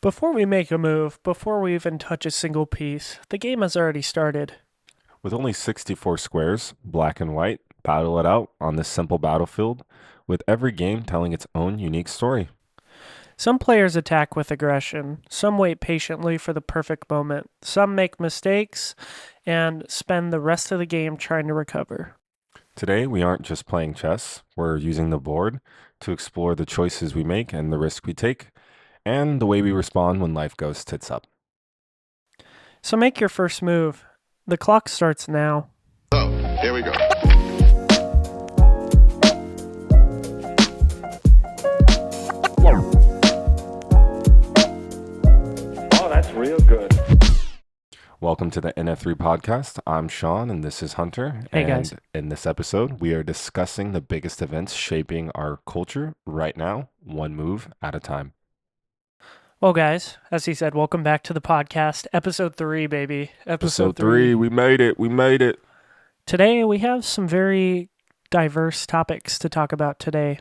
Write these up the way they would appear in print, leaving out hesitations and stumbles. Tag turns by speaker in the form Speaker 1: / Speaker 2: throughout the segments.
Speaker 1: Before we make a move, before we even touch a single piece, the game has already started.
Speaker 2: With only 64 squares, black and white, battle it out on this simple battlefield, with every game telling its own unique story.
Speaker 1: Some players attack with aggression, some wait patiently for the perfect moment, some make mistakes, and spend the rest of the game trying to recover.
Speaker 2: Today, we aren't just playing chess, we're using the board to explore the choices we make and the risk we take, and the way we respond when life goes tits up.
Speaker 1: So make your first move. The clock starts now.
Speaker 3: So, here we go.
Speaker 4: Oh, that's real good.
Speaker 2: Welcome to the NF3 Podcast. I'm Sean, and this is Hunter.
Speaker 1: Hey, guys.
Speaker 2: And in this episode, we are discussing the biggest events shaping our culture right now, one move at a time.
Speaker 1: Well, guys, as he said, welcome back to the podcast. Episode 3, baby.
Speaker 2: Episode 3, we made it.
Speaker 1: Today, we have some very diverse topics to talk about today.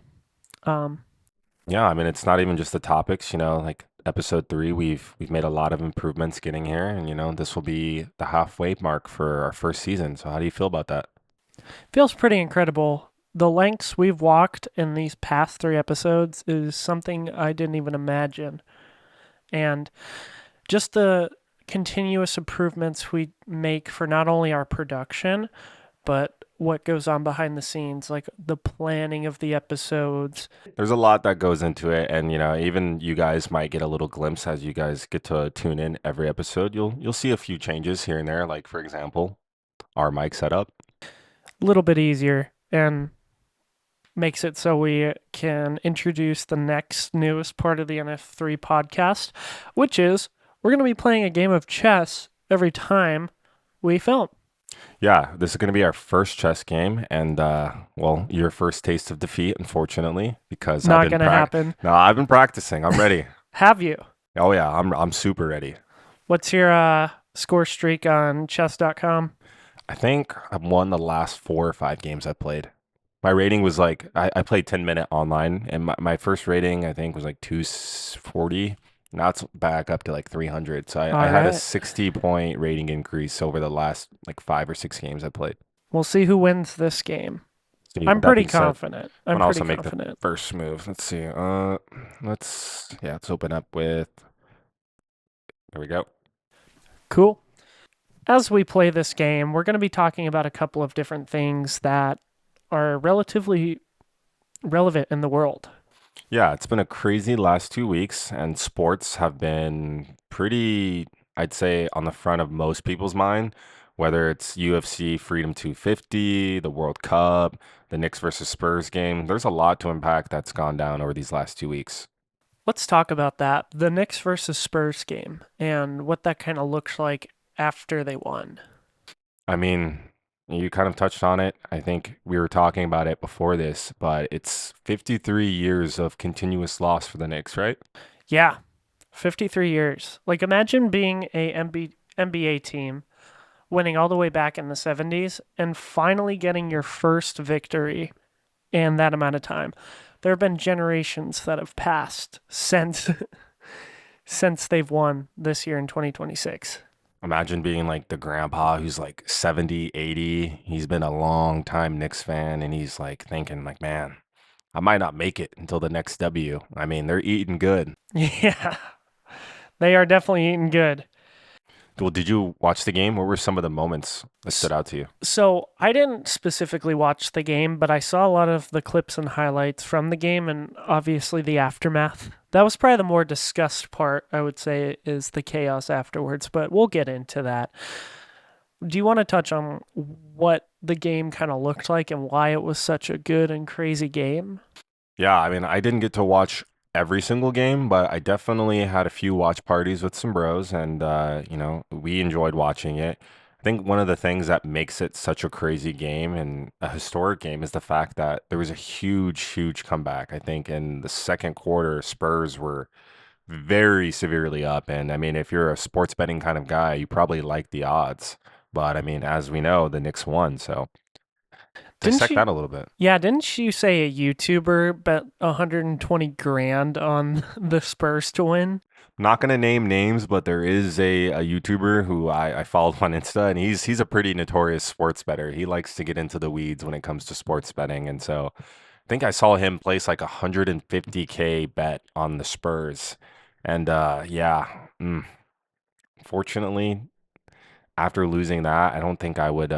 Speaker 2: Yeah, I mean, it's not even just the topics, like episode 3, we've made a lot of improvements getting here, and this will be the halfway mark for our first season. So how do you feel about that?
Speaker 1: Feels pretty incredible. The lengths we've walked in these past 3 episodes is something I didn't even imagine. And just the continuous improvements we make for not only our production, but what goes on behind the scenes, like the planning of the episodes.
Speaker 2: There's a lot that goes into it, and even you guys might get a little glimpse as you guys get to tune in every episode. You'll see a few changes here and there, like for example, our mic setup.
Speaker 1: A little bit easier and makes it so we can introduce the next newest part of the NF3 podcast, which is we're going to be playing a game of chess every time we film.
Speaker 2: Yeah, this is going to be our first chess game, and your first taste of defeat, unfortunately, because
Speaker 1: Not going to happen.
Speaker 2: No, I've been practicing. I'm ready.
Speaker 1: Have you?
Speaker 2: Oh yeah, I'm super ready.
Speaker 1: What's your score streak on chess.com?
Speaker 2: I think I've won the last 4 or 5 games I played. My rating was like, I played 10-minute online, and my first rating, I think, was like 240. Now it's back up to like 300. So I had a 60-point rating increase over the last like 5 or 6 games I played.
Speaker 1: We'll see who wins this game.
Speaker 2: So
Speaker 1: I'm
Speaker 2: that
Speaker 1: pretty
Speaker 2: being said,
Speaker 1: confident. I'm
Speaker 2: also
Speaker 1: pretty
Speaker 2: make the
Speaker 1: confident.
Speaker 2: first move. Let's see. Let's open up with. There we go.
Speaker 1: Cool. As we play this game, we're going to be talking about a couple of different things that are relatively relevant in the world.
Speaker 2: Yeah, it's been a crazy last 2 weeks, and sports have been pretty, I'd say, on the front of most people's mind, whether it's UFC Freedom 250, the World Cup, the Knicks versus Spurs game. There's a lot to unpack that's gone down over these last 2 weeks.
Speaker 1: Let's talk about that. The Knicks versus Spurs game and what that kind of looks like after they won.
Speaker 2: I mean, you kind of touched on it. I think we were talking about it before this, but it's 53 years of continuous loss for the Knicks, right?
Speaker 1: Yeah, 53 years. Like, imagine being a NBA team, winning all the way back in the 70s, and finally getting your first victory in that amount of time. There have been generations that have passed since they've won this year in 2026.
Speaker 2: Imagine being like the grandpa who's like 70, 80. He's been a long time Knicks fan, and he's like thinking like, man, I might not make it until the next W. I mean, they're eating good.
Speaker 1: Yeah, they are definitely eating good.
Speaker 2: Well, did you watch the game? What were some of the moments that stood out to you?
Speaker 1: So I didn't specifically watch the game, but I saw a lot of the clips and highlights from the game and obviously the aftermath. That was probably the more discussed part, I would say, is the chaos afterwards, but we'll get into that. Do you want to touch on what the game kind of looked like and why it was such a good and crazy game?
Speaker 2: Yeah, I mean, I didn't get to watch every single game, but I definitely had a few watch parties with some bros, and we enjoyed watching it. I think one of the things that makes it such a crazy game and a historic game is the fact that there was a huge comeback. I think in the second quarter, Spurs were very severely up, and I mean, if you're a sports betting kind of guy, you probably like the odds. But I mean, as we know, the Knicks won, so
Speaker 1: Didn't
Speaker 2: Dissect
Speaker 1: she?
Speaker 2: that a little bit.
Speaker 1: Yeah, didn't you say a YouTuber bet 120 grand on the Spurs to win?
Speaker 2: Not gonna name names, but there is a YouTuber who I followed on Insta, and he's a pretty notorious sports bettor. He likes to get into the weeds when it comes to sports betting, and so I think I saw him place like 150K bet on the Spurs, and yeah, fortunately, after losing that, I don't think I would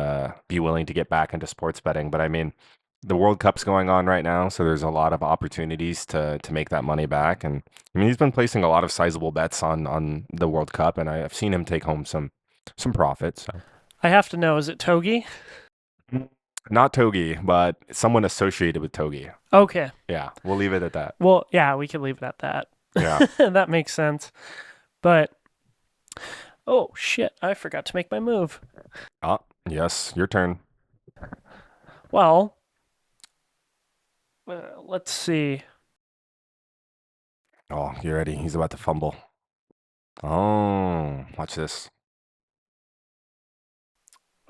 Speaker 2: be willing to get back into sports betting. But I mean, the World Cup's going on right now, so there's a lot of opportunities to make that money back. And I mean, he's been placing a lot of sizable bets on the World Cup, and I've seen him take home some profits. So.
Speaker 1: I have to know, is it Togi?
Speaker 2: Not Togi, but someone associated with Togi.
Speaker 1: Okay.
Speaker 2: Yeah, we'll leave it at that.
Speaker 1: Well, yeah, we can leave it at that.
Speaker 2: Yeah.
Speaker 1: That makes sense. But, oh, shit, I forgot to make my move.
Speaker 2: Yes, your turn.
Speaker 1: Well, let's see.
Speaker 2: Oh, you ready? He's about to fumble. Oh, watch this.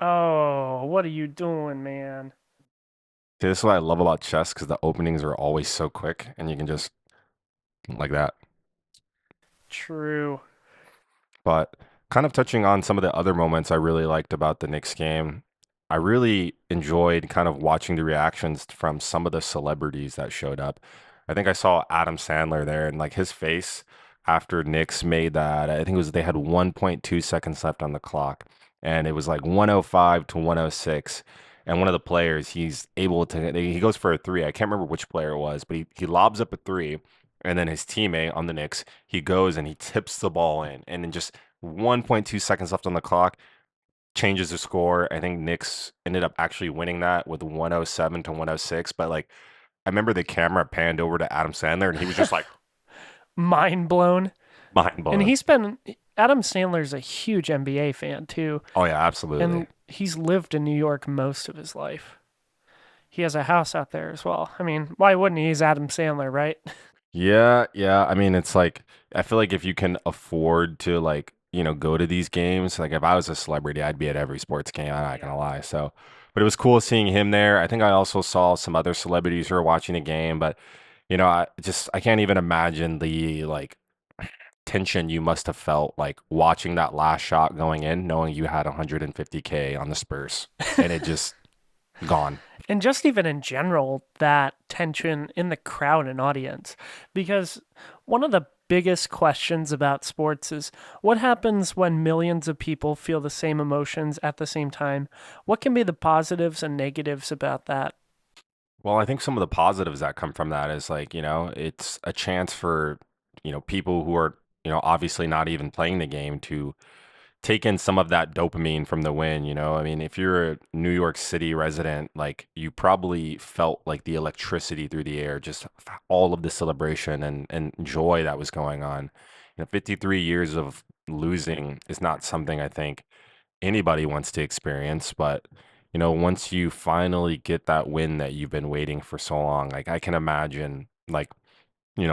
Speaker 1: Oh, what are you doing, man?
Speaker 2: See, this is what I love about chess because the openings are always so quick and you can just like that.
Speaker 1: True.
Speaker 2: But kind of touching on some of the other moments I really liked about the Knicks game, I really enjoyed kind of watching the reactions from some of the celebrities that showed up. I think I saw Adam Sandler there and like his face after Knicks made that. I think it was they had 1.2 seconds left on the clock and it was like 105 to 106. And one of the players, he's able to, he goes for a three. I can't remember which player it was, but he lobs up a three. And then his teammate on the Knicks, he goes and he tips the ball in. And then just 1.2 seconds left on the clock, changes the score. I think Knicks ended up actually winning that with 107 to 106. But like, I remember the camera panned over to Adam Sandler and he was just like
Speaker 1: Mind blown.
Speaker 2: mind blown.
Speaker 1: And Adam Sandler's a huge NBA fan too.
Speaker 2: Oh, yeah, absolutely.
Speaker 1: And he's lived in New York most of his life. He has a house out there as well. I mean, why wouldn't he? He's Adam Sandler, right?
Speaker 2: Yeah, yeah. I mean, it's like I feel like if you can afford to like, go to these games, like if I was a celebrity, I'd be at every sports game. I'm not gonna lie. So, but it was cool seeing him there. I think I also saw some other celebrities who were watching the game, but I can't even imagine the like tension you must have felt like watching that last shot going in, knowing you had 150K on the Spurs and it just gone.
Speaker 1: And just even in general, that tension in the crowd and audience. Because one of the biggest questions about sports is what happens when millions of people feel the same emotions at the same time? What can be the positives and negatives about that?
Speaker 2: Well, I think some of the positives that come from that is like, it's a chance for, people who are, obviously not even playing the game to take in some of that dopamine from the win, I mean, if you're a New York City resident, like you probably felt like the electricity through the air, just all of the celebration and joy that was going on. 53 years of losing is not something I think anybody wants to experience, but once you finally get that win that you've been waiting for so long, like I can imagine like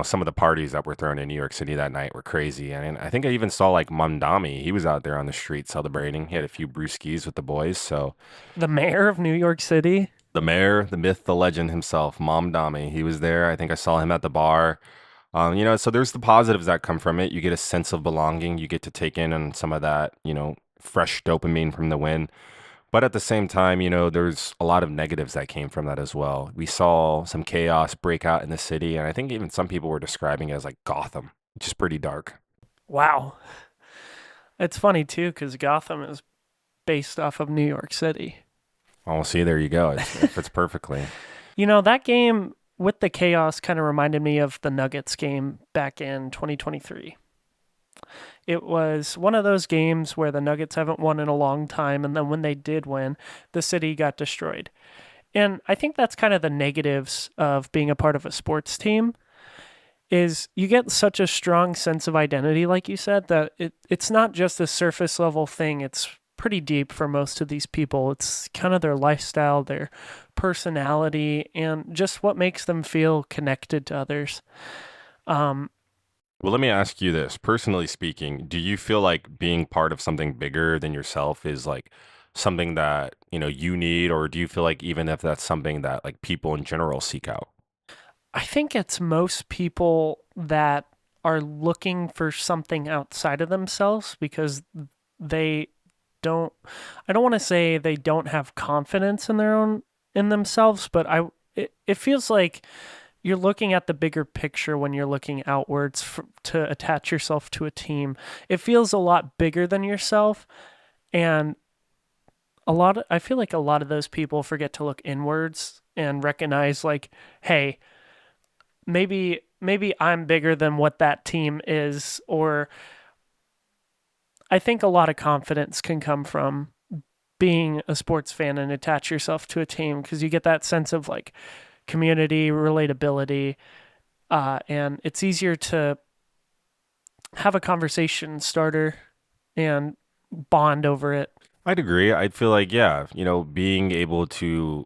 Speaker 2: some of the parties that were thrown in New York City that night were crazy. And I think I even saw like Mamdami. He was out there on the street celebrating. He had a few brewskis with the boys. So
Speaker 1: The mayor of New York City?
Speaker 2: the mayor, the myth, the legend himself, Mamdami, he was there. I think I saw him at the bar. So there's the positives that come from it. You get a sense of belonging. You get to take in on some of that, fresh dopamine from the win. But at the same time, there's a lot of negatives that came from that as well. We saw some chaos break out in the city, and I think even some people were describing it as like Gotham, which is pretty dark.
Speaker 1: Wow. It's funny too, because Gotham is based off of New York City.
Speaker 2: Oh, see, there you go. It fits perfectly.
Speaker 1: That game with the chaos kind of reminded me of the Nuggets game back in 2023. It was one of those games where the Nuggets haven't won in a long time, and then when they did win, the city got destroyed. And I think that's kind of the negatives of being a part of a sports team is you get such a strong sense of identity, like you said, that it's not just a surface level thing. It's pretty deep for most of these people. It's kind of their lifestyle, their personality, and just what makes them feel connected to others.
Speaker 2: Well, let me ask you this. Personally speaking, do you feel like being part of something bigger than yourself is like something that, you need, or do you feel like even if that's something that like people in general seek out?
Speaker 1: I think it's most people that are looking for something outside of themselves because they don't I don't want to say they don't have confidence in their own in themselves, but it feels like you're looking at the bigger picture when you're looking outwards to attach yourself to a team. It feels a lot bigger than yourself, and I feel like a lot of those people forget to look inwards and recognize like, hey, maybe I'm bigger than what that team is, or I think a lot of confidence can come from being a sports fan and attach yourself to a team because you get that sense of like community, relatability, and it's easier to have a conversation starter and bond over it.
Speaker 2: I'd agree. I'd feel like, yeah, being able to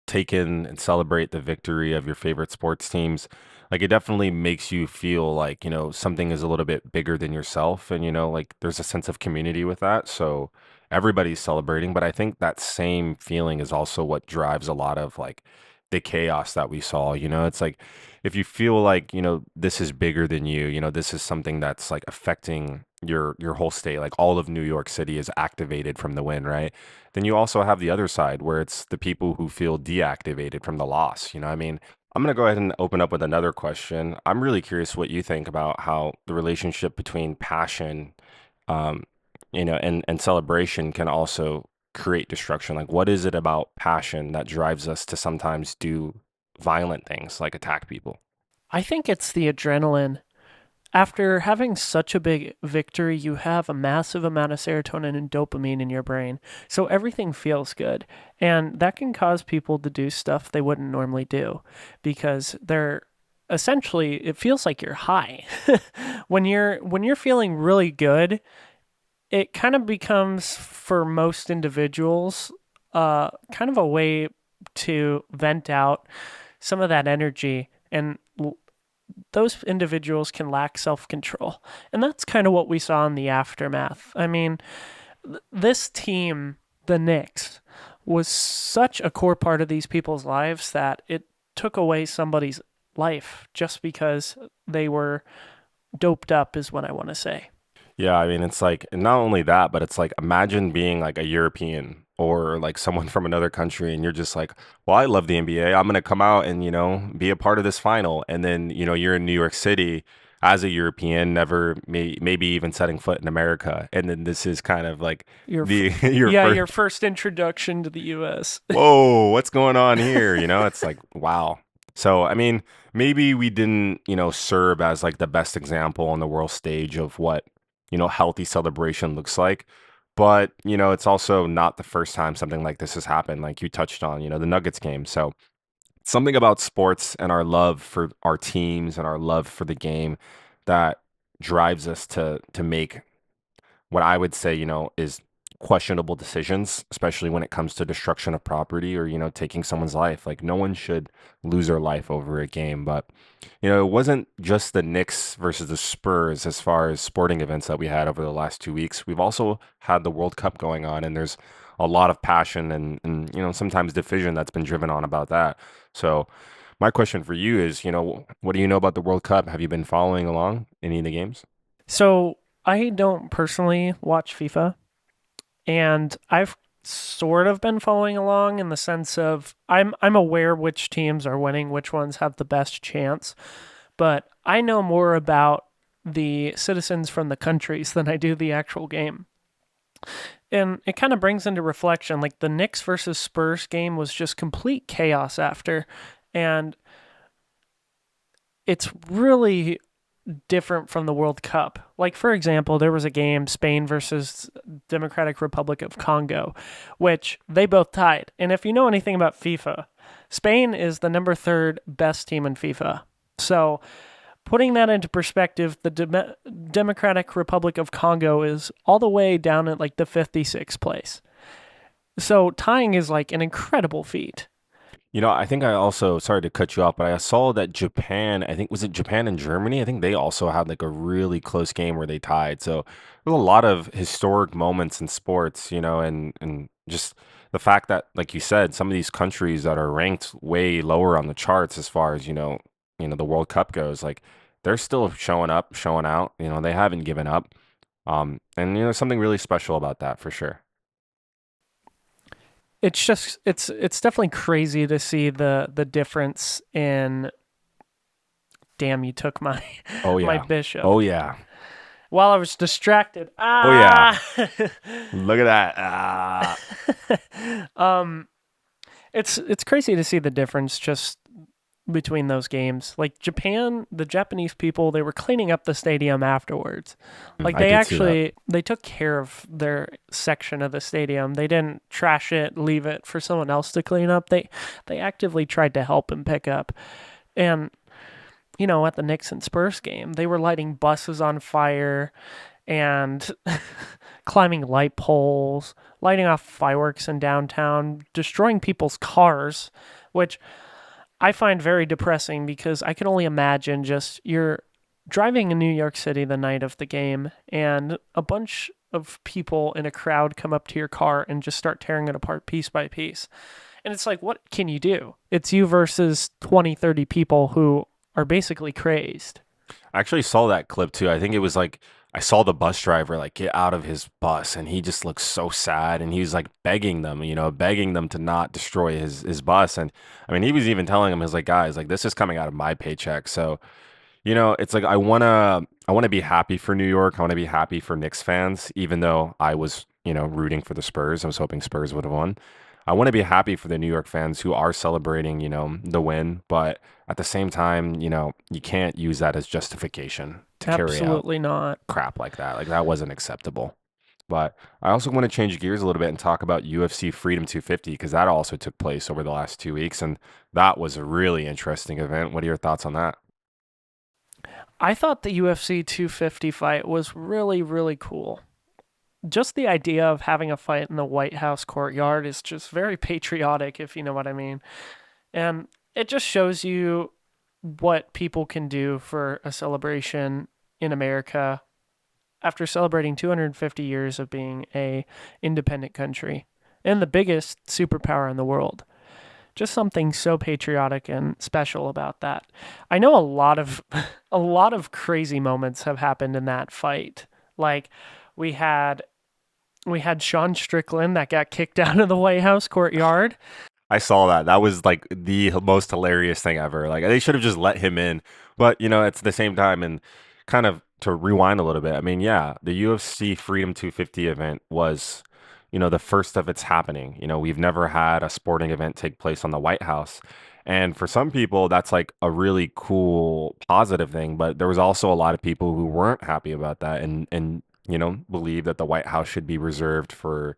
Speaker 2: take in and celebrate the victory of your favorite sports teams, like it definitely makes you feel like, something is a little bit bigger than yourself. And, like there's a sense of community with that. So everybody's celebrating. But I think that same feeling is also what drives a lot of like the chaos that we saw. It's like if you feel like, this is bigger than you, this is something that's like affecting your whole state, like all of New York City is activated from the win, right? Then you also have the other side where it's the people who feel deactivated from the loss. I mean, I'm going to go ahead and open up with another question. I'm really curious what you think about how the relationship between passion, um, and celebration can also create destruction. Like, what is it about passion that drives us to sometimes do violent things like attack people?
Speaker 1: I think it's the adrenaline. After having such a big victory, you have a massive amount of serotonin and dopamine in your brain. So everything feels good. And that can cause people to do stuff they wouldn't normally do because they're essentially it feels like you're high. When you're feeling really good, it kind of becomes for most individuals kind of a way to vent out some of that energy and those individuals can lack self control. And that's kind of what we saw in the aftermath. I mean, this team, the Knicks, was such a core part of these people's lives that it took away somebody's life just because they were doped up, is what I want to say.
Speaker 2: Yeah, I mean, it's like, and not only that, but it's like, imagine being like a European or like someone from another country, and you're just like, well, I love the NBA. I'm going to come out and, be a part of this final. And then, you're in New York City as a European, never maybe even setting foot in America. And then this is kind of like
Speaker 1: Your
Speaker 2: the,
Speaker 1: your first introduction to the U.S.
Speaker 2: whoa, what's going on here? It's like, wow. So, I mean, maybe we didn't, serve as like the best example on the world stage of what, healthy celebration looks like. But, it's also not the first time something like this has happened, like you touched on, the Nuggets game. So, something about sports and our love for our teams and our love for the game that drives us to make what I would say, is questionable decisions, especially when it comes to destruction of property or, taking someone's life. Like no one should lose their life over a game. But, it wasn't just the Knicks versus the Spurs as far as sporting events that we had over the last 2 weeks. We've also had the World Cup going on, and there's a lot of passion and sometimes division that's been driven on about that. So my question for you is, what do you know about the World Cup? Have you been following along any of the games?
Speaker 1: So I don't personally watch FIFA, and I've sort of been following along in the sense of I'm aware which teams are winning, which ones have the best chance, but I know more about the citizens from the countries than I do the actual game. And it kind of brings into reflection like the Knicks versus Spurs game was just complete chaos after, and it's really different from the World Cup. Like, for example, there was a game, Spain versus Democratic Republic of Congo, which they both tied. And if you know anything about FIFA, Spain is the number third best team in FIFA. So, putting that into perspective, the Democratic Republic of Congo is all the way down at like the 56th place. So, tying is like an incredible feat.
Speaker 2: I think I also, sorry to cut you off, but I saw that Japan, I think, was it Japan and Germany? I think they also had like a really close game where they tied. So there's a lot of historic moments in sports, and just the fact that, like you said, some of these countries that are ranked way lower on the charts as far as, the World Cup goes, like they're still showing up, showing out, they haven't given up. And something really special about that for sure.
Speaker 1: It's just it's definitely crazy to see the difference in. Damn, you took my
Speaker 2: Oh
Speaker 1: my
Speaker 2: yeah.
Speaker 1: bishop
Speaker 2: Oh yeah.
Speaker 1: while I was distracted.
Speaker 2: Oh yeah.
Speaker 1: Ah.
Speaker 2: Look at that. Ah.
Speaker 1: um, it's crazy to see the difference just between those games. Like Japan, the Japanese people, they were cleaning up the stadium afterwards. Like
Speaker 2: I did see that.
Speaker 1: they took care of their section of the stadium. They didn't trash it, leave it for someone else to clean up. They actively tried to help and pick up. And at the Knicks and Spurs game, they were lighting buses on fire and climbing light poles, lighting off fireworks in downtown, destroying people's cars, which I find very depressing because I can only imagine just you're driving in New York City the night of the game and a bunch of people in a crowd come up to your car and just start tearing it apart piece by piece. And it's like, what can you do? It's you versus 20, 30 people who are basically crazed.
Speaker 2: I actually saw that clip too. I think it was like I saw the bus driver like get out of his bus and he just looked so sad and he was like begging them to not destroy his bus. And I mean, he was even telling them, he was like, guys, like this is coming out of my paycheck. So, it's like I wanna be happy for New York. I wanna be happy for Knicks fans, even though I was, rooting for the Spurs. I was hoping Spurs would have won. I want to be happy for the New York fans who are celebrating, the win, but at the same time, you can't use that as justification to carry out
Speaker 1: Absolutely not.
Speaker 2: crap like that. Like that wasn't acceptable. But I also want to change gears a little bit and talk about UFC Freedom 250 because that also took place over the last 2 weeks, and that was a really interesting event. What are your thoughts on that?
Speaker 1: I thought the UFC 250 fight was really, really cool. Just the idea of having a fight in the White House courtyard is just very patriotic, if you know what I mean. And it just shows you what people can do for a celebration in America after celebrating 250 years of being a independent country and the biggest superpower in the world. Just something so patriotic and special about that. I know a lot of a lot of crazy moments have happened in that fight. Like we had Sean Strickland that got kicked out of the White House courtyard.
Speaker 2: I saw that. That was like the most hilarious thing ever. Like they should have just let him in. But it's the same time and kind of to rewind a little bit. I mean, yeah, the UFC Freedom 250 event was, the first of its happening. We've never had a sporting event take place on the White House. And for some people, that's like a really cool positive thing. But there was also a lot of people who weren't happy about that and believe that the White House should be reserved for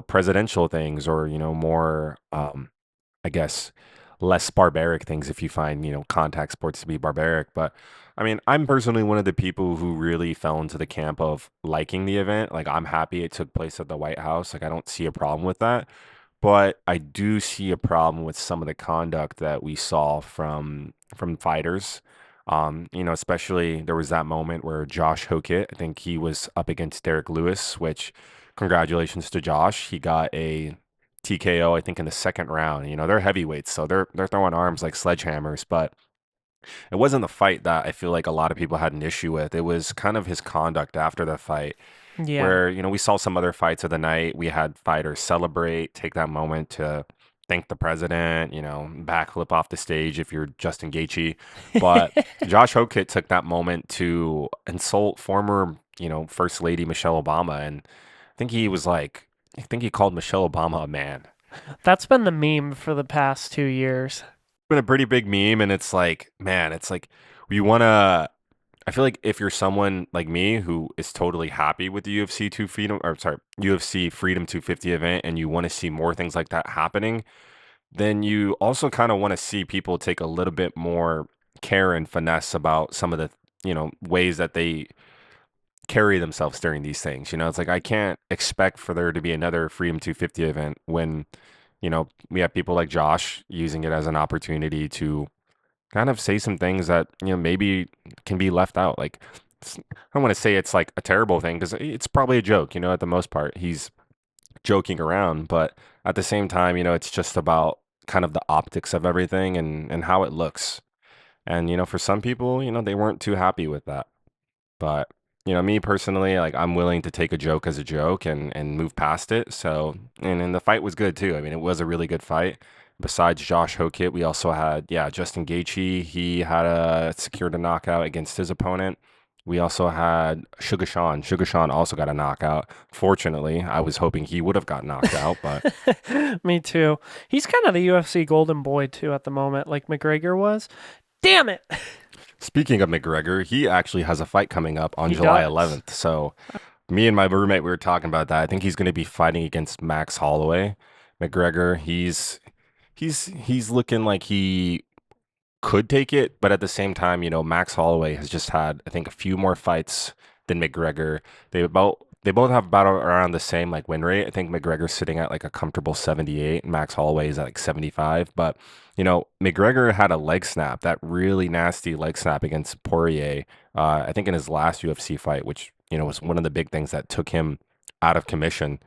Speaker 2: presidential things or, more, I guess, less barbaric things if you find, contact sports to be barbaric. But I mean, I'm personally one of the people who really fell into the camp of liking the event. Like, I'm happy it took place at the White House. Like, I don't see a problem with that. But I do see a problem with some of the conduct that we saw from fighters. Especially there was that moment where Josh Hokit, I think he was up against Derek Lewis, which congratulations to Josh. He got a TKO, I think, in the second round. They're heavyweights, so they're throwing arms like sledgehammers, but it wasn't the fight that I feel like a lot of people had an issue with. It was kind of his conduct after the fight
Speaker 1: Yeah.
Speaker 2: where we saw some other fights of the night. We had fighters celebrate, take that moment to thank the president, backflip off the stage if you're Justin Gaethje. But Josh Hokit took that moment to insult former, First Lady Michelle Obama, and I think he called Michelle Obama a man.
Speaker 1: That's been the meme for the past 2 years.
Speaker 2: Been a pretty big meme, and it's like, man, it's like we want to. I feel like if you're someone like me who is totally happy with the UFC Freedom 250 event, and you want to see more things like that happening, then you also kind of want to see people take a little bit more care and finesse about some of the, ways that they carry themselves during these things. It's like I can't expect for there to be another Freedom 250 event when, we have people like Josh using it as an opportunity to kind of say some things that maybe can be left out. Like I don't want to say it's like a terrible thing because it's probably a joke. At the most part, he's joking around, but at the same time, it's just about kind of the optics of everything and how it looks. And for some people, they weren't too happy with that. But, me personally, like I'm willing to take a joke as a joke and move past it. So, and the fight was good too. I mean, it was a really good fight. Besides Josh Hokit, we also had, yeah, Justin Gaethje. He had secured a knockout against his opponent. We also had Sugar Sean. Sugar Sean also got a knockout. Fortunately, I was hoping he would have got knocked out, but
Speaker 1: Me too. He's kind of the UFC golden boy too at the moment, like McGregor was. Damn it.
Speaker 2: speaking of McGregor, he actually has a fight coming up on
Speaker 1: He
Speaker 2: July
Speaker 1: does.
Speaker 2: 11th. So me and my roommate, we were talking about that. I think he's going to be fighting against Max Holloway. McGregor, he's looking like he could take it, but at the same time, Max Holloway has just had, I think, a few more fights than McGregor. They both have about around the same like win rate. I think McGregor's sitting at like a comfortable 78, and Max Holloway is at like 75. But McGregor had a leg snap, that really nasty leg snap against Poirier. I think in his last UFC fight, which was one of the big things that took him out of commission.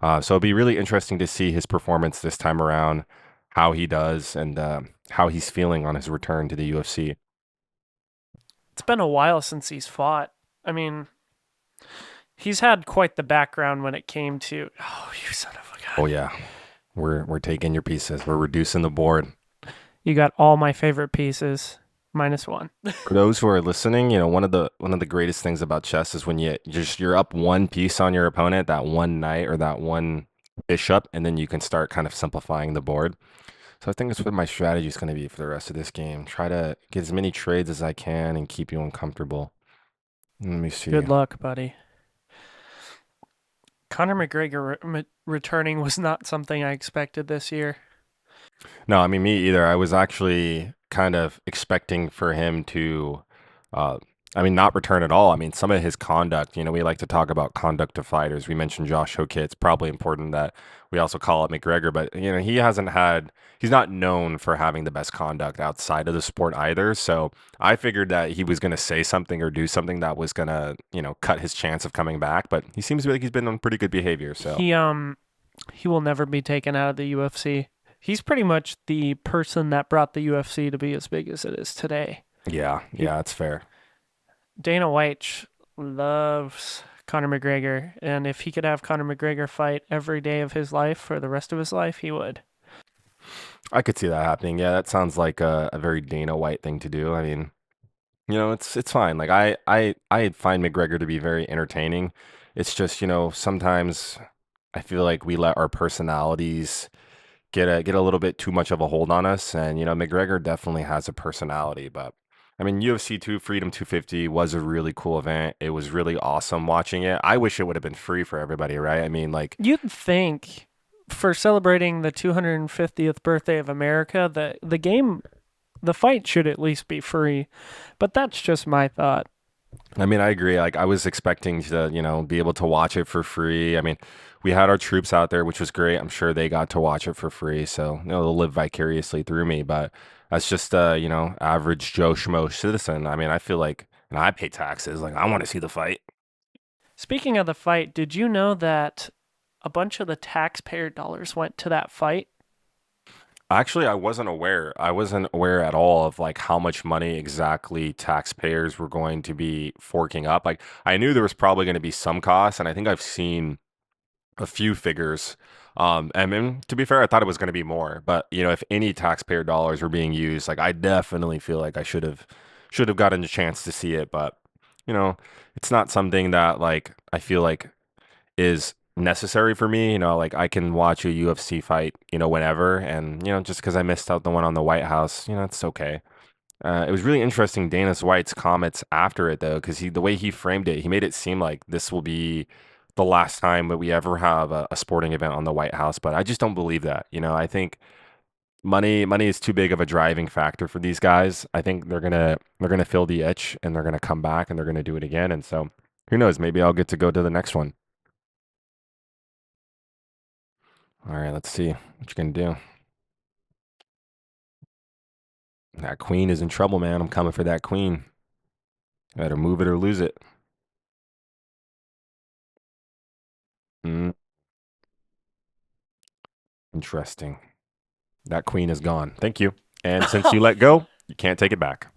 Speaker 2: So it'll be really interesting to see his performance this time around, how he does, and how he's feeling on his return to the UFC.
Speaker 1: It's been a while since he's fought. I mean, he's had quite the background when it came to. Oh, you son of a
Speaker 2: Oh
Speaker 1: gun.
Speaker 2: yeah, we're taking your pieces. We're reducing the board.
Speaker 1: You got all my favorite pieces, minus one.
Speaker 2: For those who are listening, one of the greatest things about chess is when you're up one piece on your opponent, that one knight or that one bishop, and then you can start kind of simplifying the board. So I think that's what my strategy is going to be for the rest of this game. Try to get as many trades as I can and keep you uncomfortable. Let me see.
Speaker 1: Good luck, buddy. Conor McGregor returning was not something I expected this year.
Speaker 2: No, I mean, me either. I was actually kind of expecting for him to, uh, I mean, not return at all. I mean, some of his conduct, we like to talk about conduct of fighters. We mentioned Josh Hokit. It's probably important that we also call it McGregor, but, he's not known for having the best conduct outside of the sport either. So I figured that he was going to say something or do something that was going to, cut his chance of coming back, but he seems like he's been on pretty good behavior. So.
Speaker 1: He will never be taken out of the UFC. He's pretty much the person that brought the UFC to be as big as it is today.
Speaker 2: Yeah, yeah, that's fair.
Speaker 1: Dana White loves Conor McGregor, and if he could have Conor McGregor fight every day of his life for the rest of his life, he would.
Speaker 2: I could see that happening. Yeah, that sounds like a very Dana White thing to do. I mean, it's fine. Like I find McGregor to be very entertaining. It's just, sometimes I feel like we let our personalities get a little bit too much of a hold on us. And, McGregor definitely has a personality, but I mean, UFC 2 Freedom 250 was a really cool event. It was really awesome watching it. I wish it would have been free for everybody, right? I mean, like,
Speaker 1: You'd think for celebrating the 250th birthday of America, the fight should at least be free. But that's just my thought.
Speaker 2: I mean, I agree. Like, I was expecting to, be able to watch it for free. I mean, we had our troops out there, which was great. I'm sure they got to watch it for free. So, they'll live vicariously through me. But that's just, average Joe Schmo citizen. I mean, I feel like, and I pay taxes. Like, I want to see the fight.
Speaker 1: Speaking of the fight, did you know that a bunch of the taxpayer dollars went to that fight?
Speaker 2: Actually, I wasn't aware. I wasn't aware at all of like how much money exactly taxpayers were going to be forking up. Like, I knew there was probably going to be some costs, and I think I've seen a few figures. And then, to be fair, I thought it was going to be more. But if any taxpayer dollars were being used, like I definitely feel like I should have gotten a chance to see it. But you know, it's not something that like I feel like is necessary for me. Like I can watch a UFC fight, whenever, and just because I missed out the one on the White House, it's okay. It was really interesting, Dana White's comments after it, though, because the way he framed it, he made it seem like this will be the last time that we ever have a sporting event on the White House. But I just don't believe that. I think money is too big of a driving factor for these guys. I think they're gonna fill the itch and they're gonna come back and they're gonna do it again. And so who knows? Maybe I'll get to go to the next one. All right, let's see what you can do. That queen is in trouble, man. I'm coming for that queen. Better move it or lose it. Mm. Interesting. That queen is gone. Thank you. And since you let go, you can't take it back.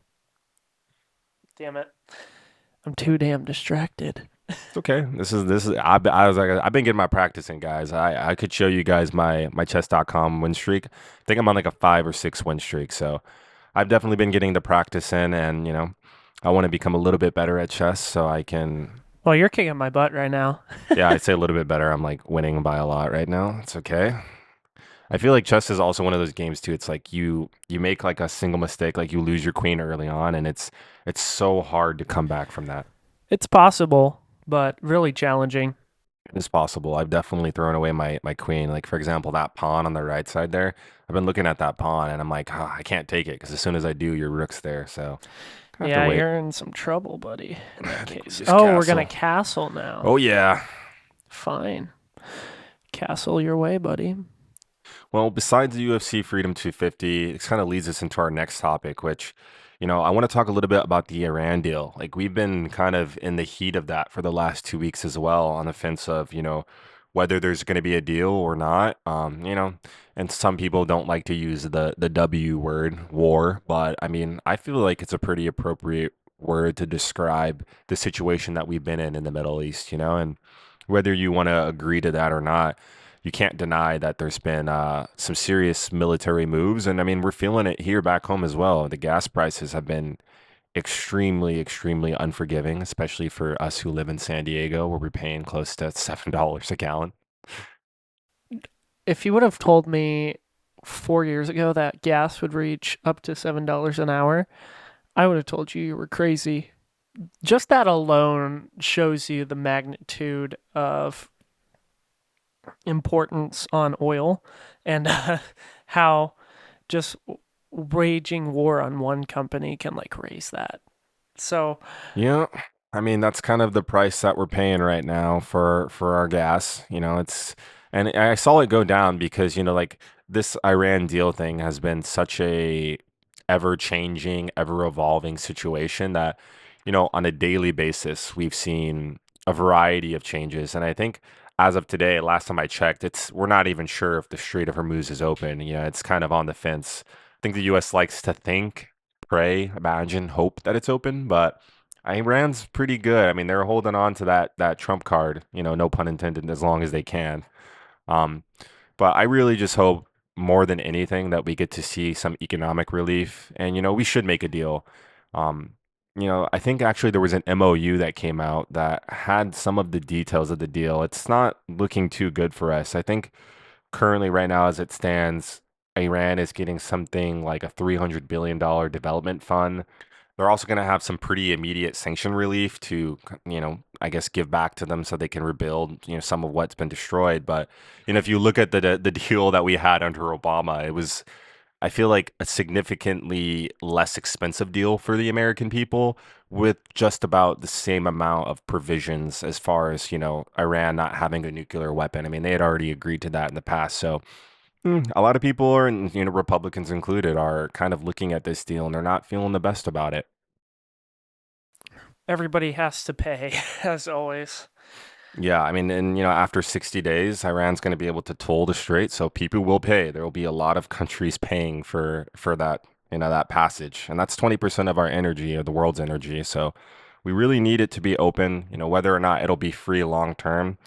Speaker 1: Damn it. I'm too damn distracted.
Speaker 2: It's okay. I was like, I've been getting my practice in, guys. I could show you guys my chess.com win streak. I think I'm on like a 5 or 6 win streak. So I've definitely been getting the practice in, and I want to become a little bit better at chess so I can.
Speaker 1: Well, you're kicking my butt right now.
Speaker 2: Yeah, I'd say a little bit better. I'm like winning by a lot right now. It's okay. I feel like chess is also one of those games too. It's like you make like a single mistake, like you lose your queen early on, and it's so hard to come back from that.
Speaker 1: It's possible, but really challenging.
Speaker 2: It's possible. I've definitely thrown away my queen. Like for example, that pawn on the right side there. I've been looking at that pawn, and I'm like, I can't take it because as soon as I do, your rook's there. So I have to
Speaker 1: Yeah,
Speaker 2: wait.
Speaker 1: you're in some trouble, buddy, in
Speaker 2: I
Speaker 1: that
Speaker 2: think we
Speaker 1: case.
Speaker 2: just
Speaker 1: Oh, we're going to
Speaker 2: castle.
Speaker 1: castle now.
Speaker 2: Oh yeah.
Speaker 1: Fine. Castle your way, buddy.
Speaker 2: Well, besides the UFC Freedom 250, it kind of leads us into our next topic, which, I want to talk a little bit about the Iran deal. Like, we've been kind of in the heat of that for the last 2 weeks as well, on the fence of, whether there's going to be a deal or not. And some people don't like to use the W word, war, but I mean, I feel like it's a pretty appropriate word to describe the situation that we've been in the Middle East, and whether you want to agree to that or not, you can't deny that there's been some serious military moves. And I mean, we're feeling it here back home as well. The gas prices have been extremely, extremely unforgiving, especially for us who live in San Diego, where we're paying close to $7 a gallon.
Speaker 1: If you would have told me 4 years ago that gas would reach up to $7 an hour, I would have told you were crazy. Just that alone shows you the magnitude of importance on oil and how just waging war on one company can like raise that. So
Speaker 2: Yeah. I mean, that's kind of the price that we're paying right now for our gas. And I saw it go down because, like this Iran deal thing has been such a ever changing, ever evolving situation that, on a daily basis, we've seen a variety of changes. And I think as of today, last time I checked, we're not even sure if the Strait of Hormuz is open. It's kind of on the fence. I think the US likes to think, pray, imagine, hope that it's open, but Iran's pretty good. I mean, they're holding on to that trump card, no pun intended, as long as they can. Um, but I really just hope more than anything that we get to see some economic relief, and we should make a deal. Um, I think actually there was an MOU that came out that had some of the details of the deal. It's not looking too good for us. I think currently, right now, as it stands, Iran is getting something like a $300 billion development fund. They're also going to have some pretty immediate sanction relief to, I guess give back to them so they can rebuild, some of what's been destroyed. But, if you look at the deal that we had under Obama, it was, I feel like, a significantly less expensive deal for the American people with just about the same amount of provisions as far as, Iran not having a nuclear weapon. I mean, they had already agreed to that in the past. So, a lot of people are, and Republicans included, are kind of looking at this deal and they're not feeling the best about it.
Speaker 1: everybody has to pay, as always.
Speaker 2: Yeah, I mean, and after 60 days, Iran's going to be able to toll the strait, so people will pay. There will be a lot of countries paying for that, that passage, and that's 20% of our energy, or the world's energy. So we really need it to be open. Whether or not it'll be free long term,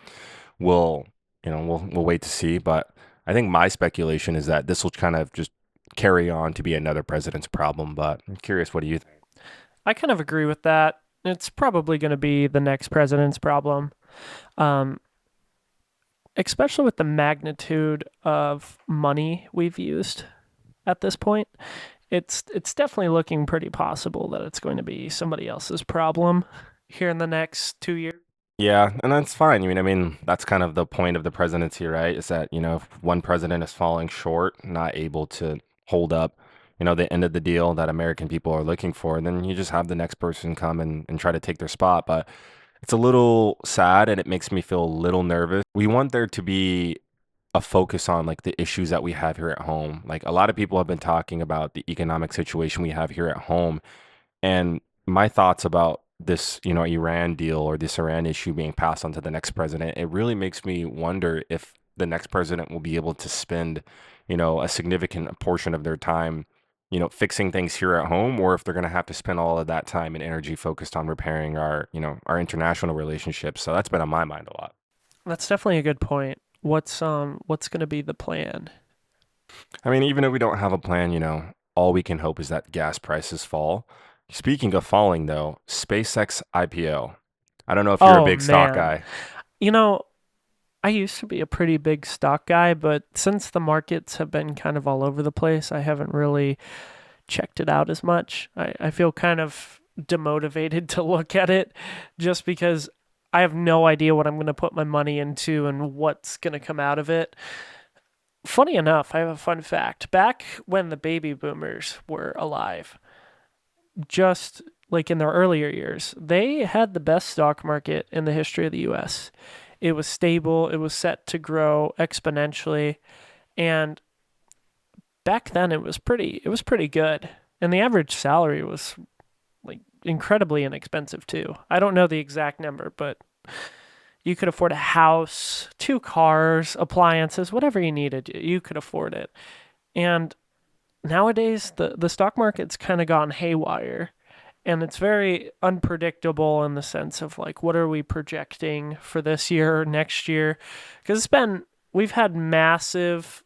Speaker 2: we'll wait to see. But I think my speculation is that this will kind of just carry on to be another president's problem. But I'm curious, what do you think?
Speaker 1: I kind of agree with that. It's probably going to be the next president's problem, especially with the magnitude of money we've used at this point. It's definitely looking pretty possible that it's going to be somebody else's problem here in the next 2 years.
Speaker 2: Yeah, and that's fine. I mean, that's kind of the point of the presidency, right? Is that, if one president is falling short, not able to hold up, the end of the deal that American people are looking for, then you just have the next person come and try to take their spot. But it's a little sad and it makes me feel a little nervous. We want there to be a focus on like the issues that we have here at home. Like a lot of people have been talking about the economic situation we have here at home. And my thoughts about this, Iran deal or this Iran issue being passed on to the next president, it really makes me wonder if the next president will be able to spend, a significant portion of their time, fixing things here at home, or if they're going to have to spend all of that time and energy focused on repairing our international relationships. So that's been on my mind a lot.
Speaker 1: That's definitely a good point. What's going to be the plan?
Speaker 2: I mean, even if we don't have a plan, all we can hope is that gas prices fall. Speaking of falling, though, SpaceX IPO. I don't know if you're a
Speaker 1: Oh
Speaker 2: big stock
Speaker 1: man.
Speaker 2: guy.
Speaker 1: You know, I used to be a pretty big stock guy, but since the markets have been kind of all over the place, I haven't really checked it out as much. I feel kind of demotivated to look at it just because I have no idea what I'm going to put my money into and what's going to come out of it. Funny enough, I have a fun fact. Back when the baby boomers were alive, just like in their earlier years, they had the best stock market in the history of the US. It was stable, it was set to grow exponentially, and back then it was pretty good. And the average salary was like incredibly inexpensive too. I don't know the exact number, but you could afford a house, two cars, appliances, whatever you needed, you could afford it. And nowadays the stock market's kind of gone haywire, and it's very unpredictable in the sense of like what are we projecting for this year or next year, because we've had massive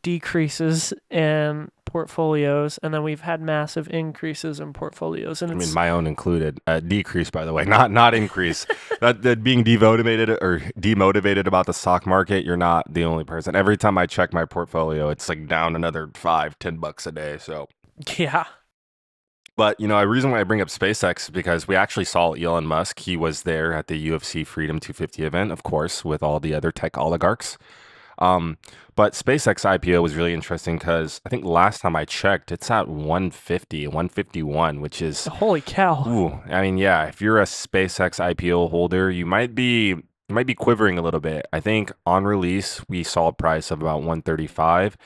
Speaker 1: decreases in portfolios, and then we've had massive increases in portfolios, and
Speaker 2: I mean,
Speaker 1: it's
Speaker 2: my own included. Decrease, by the way, not increase. that being demotivated about the stock market, you're not the only person. Every time I check my portfolio, it's like down another $5-10 a day. So,
Speaker 1: yeah.
Speaker 2: but the reason why I bring up SpaceX is because we actually saw Elon Musk. He was there at the UFC Freedom 250 event, of course, with all the other tech oligarchs. Um, but SpaceX IPO was really interesting because I think last time I checked, it's at 150, 151, which is,
Speaker 1: Holy cow.
Speaker 2: ooh, I mean, yeah, if you're a SpaceX IPO holder, you might be quivering a little bit. I think on release, we saw a price of about 135.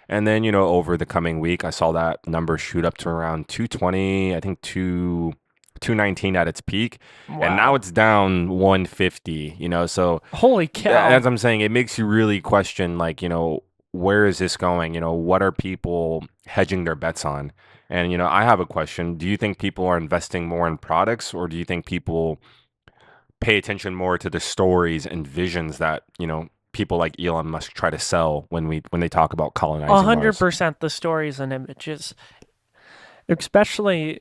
Speaker 2: And then, over the coming week, I saw that number shoot up to around 220, I think 219 at its peak. And now
Speaker 1: Wow.
Speaker 2: it's down 150, so
Speaker 1: Holy cow.
Speaker 2: as I'm saying, it makes you really question, like, where is this going? What are people hedging their bets on? And, I have a question. Do you think people are investing more in products, or do you think people pay attention more to the stories and visions that, people like Elon Musk try to sell when they talk about colonizing Mars?
Speaker 1: 100% the stories and images, especially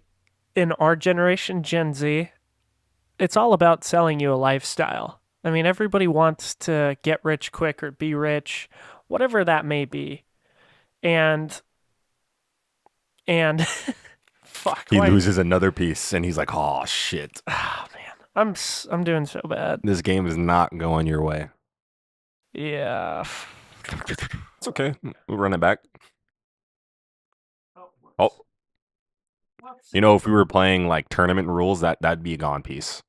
Speaker 1: in our generation, Gen Z. It's all about selling you a lifestyle. I mean, everybody wants to get rich quick or be rich, whatever that may be. And fuck,
Speaker 2: He
Speaker 1: why?
Speaker 2: loses another piece and he's like, oh, shit.
Speaker 1: Ah, man, I'm doing so bad.
Speaker 2: This game is not going your way.
Speaker 1: Yeah.
Speaker 2: It's okay. We'll run it back. Oh, if we were playing like tournament rules, that'd be a gone piece.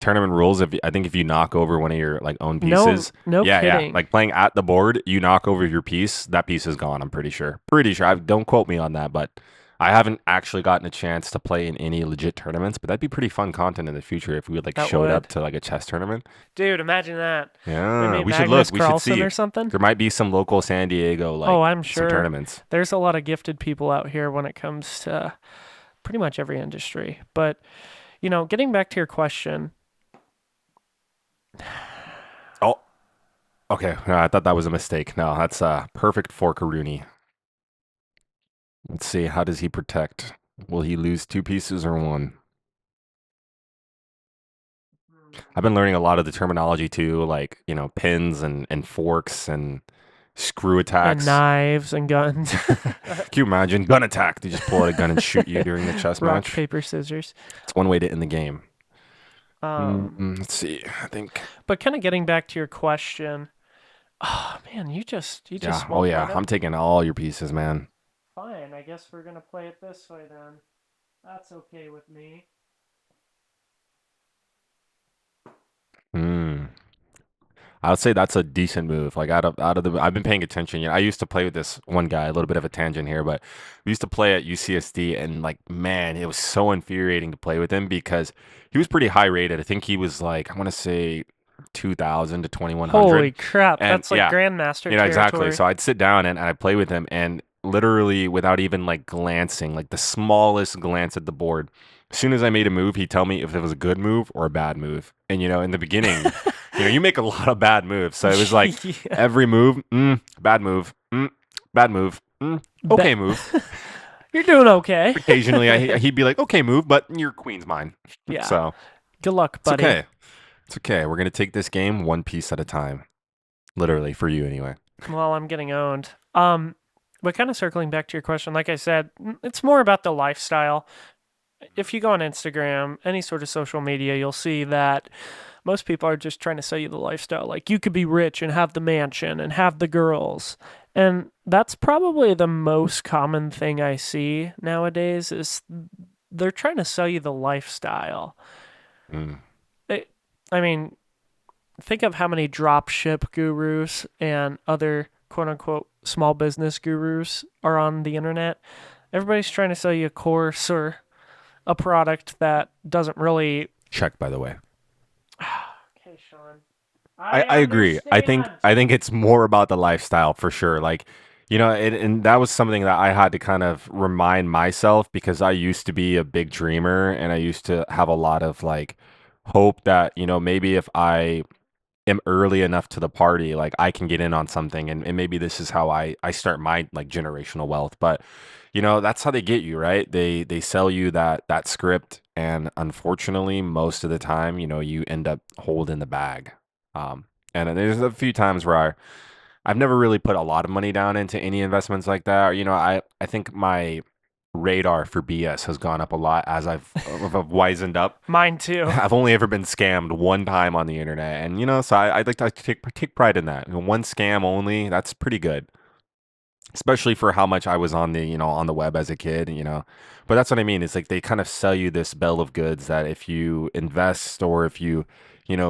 Speaker 2: Tournament rules, I think if you knock over one of your like own
Speaker 1: No,
Speaker 2: pieces,
Speaker 1: no
Speaker 2: yeah,
Speaker 1: kidding.
Speaker 2: like playing at the board, you knock over your piece, that piece is gone. I'm pretty sure. Don't quote me on that, but I haven't actually gotten a chance to play in any legit tournaments. But that'd be pretty fun content in the future if we like
Speaker 1: That
Speaker 2: showed up
Speaker 1: would.
Speaker 2: to like a chess tournament.
Speaker 1: Dude, imagine that. We
Speaker 2: Yeah,
Speaker 1: made
Speaker 2: we should
Speaker 1: Magnus
Speaker 2: look. We should
Speaker 1: Carlsen
Speaker 2: see.
Speaker 1: or something.
Speaker 2: There might be some local San Diego
Speaker 1: Oh, I'm
Speaker 2: some
Speaker 1: sure.
Speaker 2: tournaments.
Speaker 1: There's a lot of gifted people out here when it comes to pretty much every industry. But, getting back to your question,
Speaker 2: Oh, okay. No, I thought that was a mistake. No, that's perfect for Karuni. Let's see. How does he protect? Will he lose two pieces or one? I've been learning a lot of the terminology too, like, pins and forks and screw
Speaker 1: and
Speaker 2: attacks.
Speaker 1: knives and guns,
Speaker 2: Can you imagine? Gun attack. They just pull out a gun and shoot you during the chess
Speaker 1: rock,
Speaker 2: match.
Speaker 1: paper, scissors.
Speaker 2: It's one way to end the game.
Speaker 1: Let's
Speaker 2: see. I think.
Speaker 1: But kind of getting back to your question, oh man, you just
Speaker 2: Yeah. Oh,
Speaker 1: won't
Speaker 2: yeah.
Speaker 1: let it?
Speaker 2: I'm taking all your pieces, man.
Speaker 1: Fine, I guess we're gonna play it this way then. That's okay with me.
Speaker 2: Hmm. I would say that's a decent move. Like out of the, I've been paying attention. I used to play with this one guy. A little bit of a tangent here, but we used to play at UCSD, and like, man, it was so infuriating to play with him because he was pretty high rated. I think he was like, I want to say 2,000 to 2,100.
Speaker 1: Holy crap,
Speaker 2: And
Speaker 1: that's like
Speaker 2: yeah,
Speaker 1: Grandmaster
Speaker 2: exactly.
Speaker 1: territory.
Speaker 2: So I'd sit down and I'd play with him, and literally without even like glancing, like the smallest glance at the board, as soon as I made a move, he'd tell me if it was a good move or a bad move. And in the beginning, you make a lot of bad moves. So it was like
Speaker 1: Yeah.
Speaker 2: every move, bad move, bad move, okay move.
Speaker 1: You're doing okay.
Speaker 2: Occasionally, he'd be like, okay move, but your queen's mine.
Speaker 1: Yeah.
Speaker 2: So
Speaker 1: Good luck,
Speaker 2: it's
Speaker 1: buddy.
Speaker 2: okay. It's okay. We're gonna take this game one piece at a time. Literally, for you anyway.
Speaker 1: Well, I'm getting owned. But kind of circling back to your question, like I said, it's more about the lifestyle. If you go on Instagram, any sort of social media, you'll see that most people are just trying to sell you the lifestyle. Like, you could be rich and have the mansion and have the girls. And that's probably the most common thing I see nowadays is they're trying to sell you the lifestyle.
Speaker 2: Mm.
Speaker 1: I mean, think of how many drop ship gurus and other quote unquote small business gurus are on the internet. Everybody's trying to sell you a course or a product that doesn't really.
Speaker 2: Check, by the way.
Speaker 1: Okay, Sean.
Speaker 2: I agree. I think it's more about the lifestyle for sure. Like, and that was something that I had to kind of remind myself because I used to be a big dreamer and I used to have a lot of like hope that, maybe if I am early enough to the party, like I can get in on something and maybe this is how I start my like generational wealth. But that's how they get you, right? They sell you that script, and unfortunately most of the time, you end up holding the bag. And there's a few times where I've never really put a lot of money down into any investments like that. Or, I think my radar for BS has gone up a lot as I've wizened up.
Speaker 1: Mine too.
Speaker 2: I've only ever been scammed one time on the internet, and so I'd like to take pride in that. One scam only, that's pretty good, especially for how much I was on the on the web as a kid. But that's what I mean. It's like they kind of sell you this bill of goods that if you invest or if you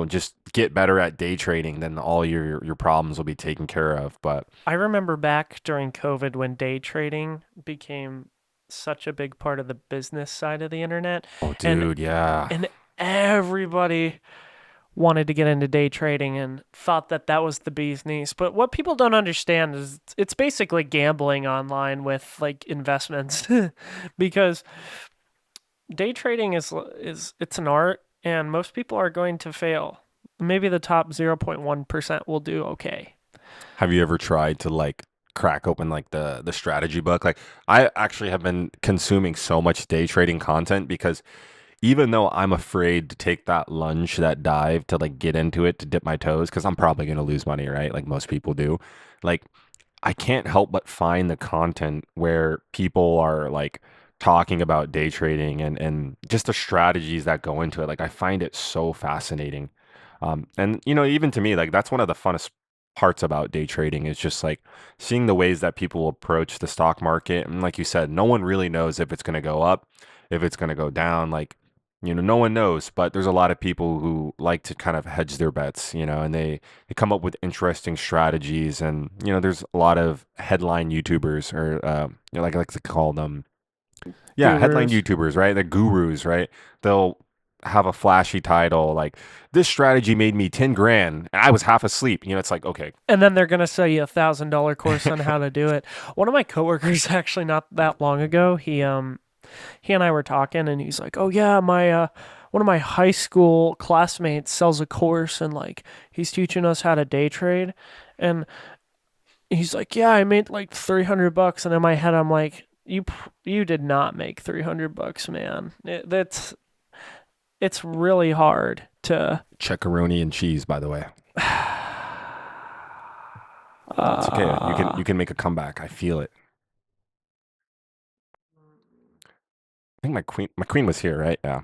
Speaker 2: just get better at day trading, then all your problems will be taken care of. But
Speaker 1: I remember back during COVID when day trading became such a big part of the business side of the internet.
Speaker 2: oh, dude, yeah.
Speaker 1: And everybody wanted to get into day trading and thought that that was the bee's knees. But what people don't understand is it's basically gambling online with like investments because day trading is it's an art and most people are going to fail. Maybe the top 0.1% will do okay.
Speaker 2: Have you ever tried to like crack open like the strategy book? Like I actually have been consuming so much day trading content because even though I'm afraid to take that lunge, that dive to like get into it to dip my toes, because I'm probably going to lose money, right? Like most people do. Like I can't help but find the content where people are like talking about day trading and just the strategies that go into it. Like I find it so fascinating. And even to me, like that's one of the funnest parts about day trading is just like seeing the ways that people approach the stock market. And like you said, no one really knows if it's going to go up, if it's going to go down. Like, no one knows, but there's a lot of people who like to kind of hedge their bets, and they come up with interesting strategies. And, there's a lot of headline YouTubers or, like I like to call them. Yeah, headline
Speaker 1: Gurus.
Speaker 2: YouTubers, right? They're gurus, right? They'll have a flashy title like this strategy made me 10 grand and I was half asleep. It's like, okay.
Speaker 1: And then they're going to sell you $1,000 course on how to do it. One of my coworkers actually not that long ago, he and I were talking and he's like, "Oh yeah, my one of my high school classmates sells a course and like he's teaching us how to day trade." And he's like, "Yeah, I made like $300." And in my head I'm like, "You did not make $300, man. It's really hard to
Speaker 2: Checkaroni and cheese, by the way. It's okay. You can make a comeback. I feel it. I think my queen was here, right? Yeah.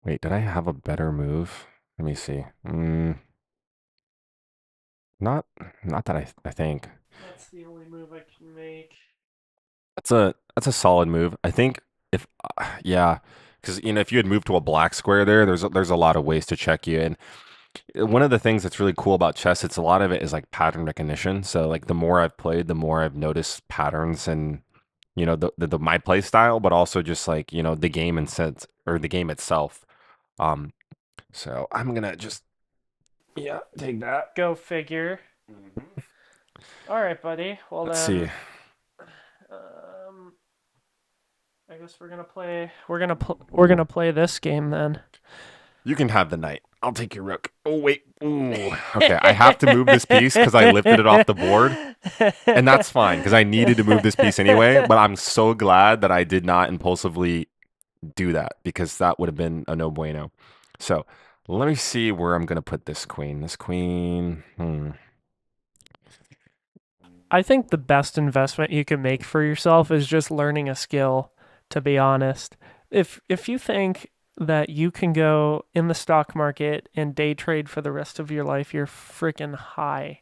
Speaker 2: Wait, did I have a better move? Let me see. Not not that I think.
Speaker 1: That's the only move I can make.
Speaker 2: That's a solid move. I think if yeah, because if you had moved to a black square there, there's a lot of ways to check you. And one of the things that's really cool about chess, it's a lot of it is like pattern recognition. So like the more I've played, the more I've noticed patterns and the my play style, but also just like the game and sense or the game itself. Um, So I'm gonna just take that.
Speaker 1: Go figure. All right, buddy. Well
Speaker 2: Let's
Speaker 1: then,
Speaker 2: see.
Speaker 1: um, I guess we're gonna play. We're gonna play this game then.
Speaker 2: You can have the knight. I'll take your rook. Oh wait. Ooh. Okay, I have to move this piece because I lifted it off the board, and that's fine because I needed to move this piece anyway. But I'm so glad that I did not impulsively do that because that would have been a no bueno. So let me see where I'm gonna put this queen. This queen.
Speaker 1: I think the best investment you can make for yourself is just learning a skill, to be honest. If you think that you can go in the stock market and day trade for the rest of your life, you're freaking high.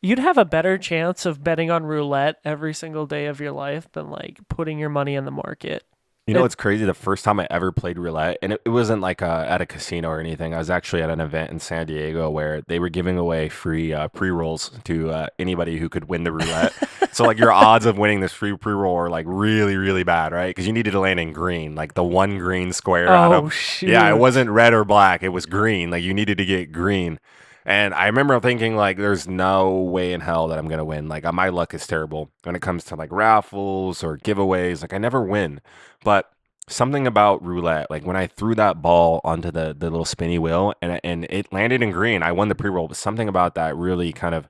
Speaker 1: You'd have a better chance of betting on roulette every single day of your life than like putting your money in the market.
Speaker 2: You know, it's crazy. The first time I ever played roulette, and it wasn't like at a casino or anything. I was actually at an event in San Diego where they were giving away free pre-rolls to anybody who could win the roulette. So like your odds of winning this free pre-roll are like really, really bad, right? Because you needed to land in green, like the one green square out
Speaker 1: Oh
Speaker 2: of.
Speaker 1: shoot.
Speaker 2: Yeah, it wasn't red or black. It was green. Like you needed to get green. And I remember thinking like, there's no way in hell that I'm gonna win. Like my luck is terrible when it comes to like raffles or giveaways. Like I never win. But something about roulette, like when I threw that ball onto the little spinny wheel and it landed in green, I won the pre-roll. But something about that really kind of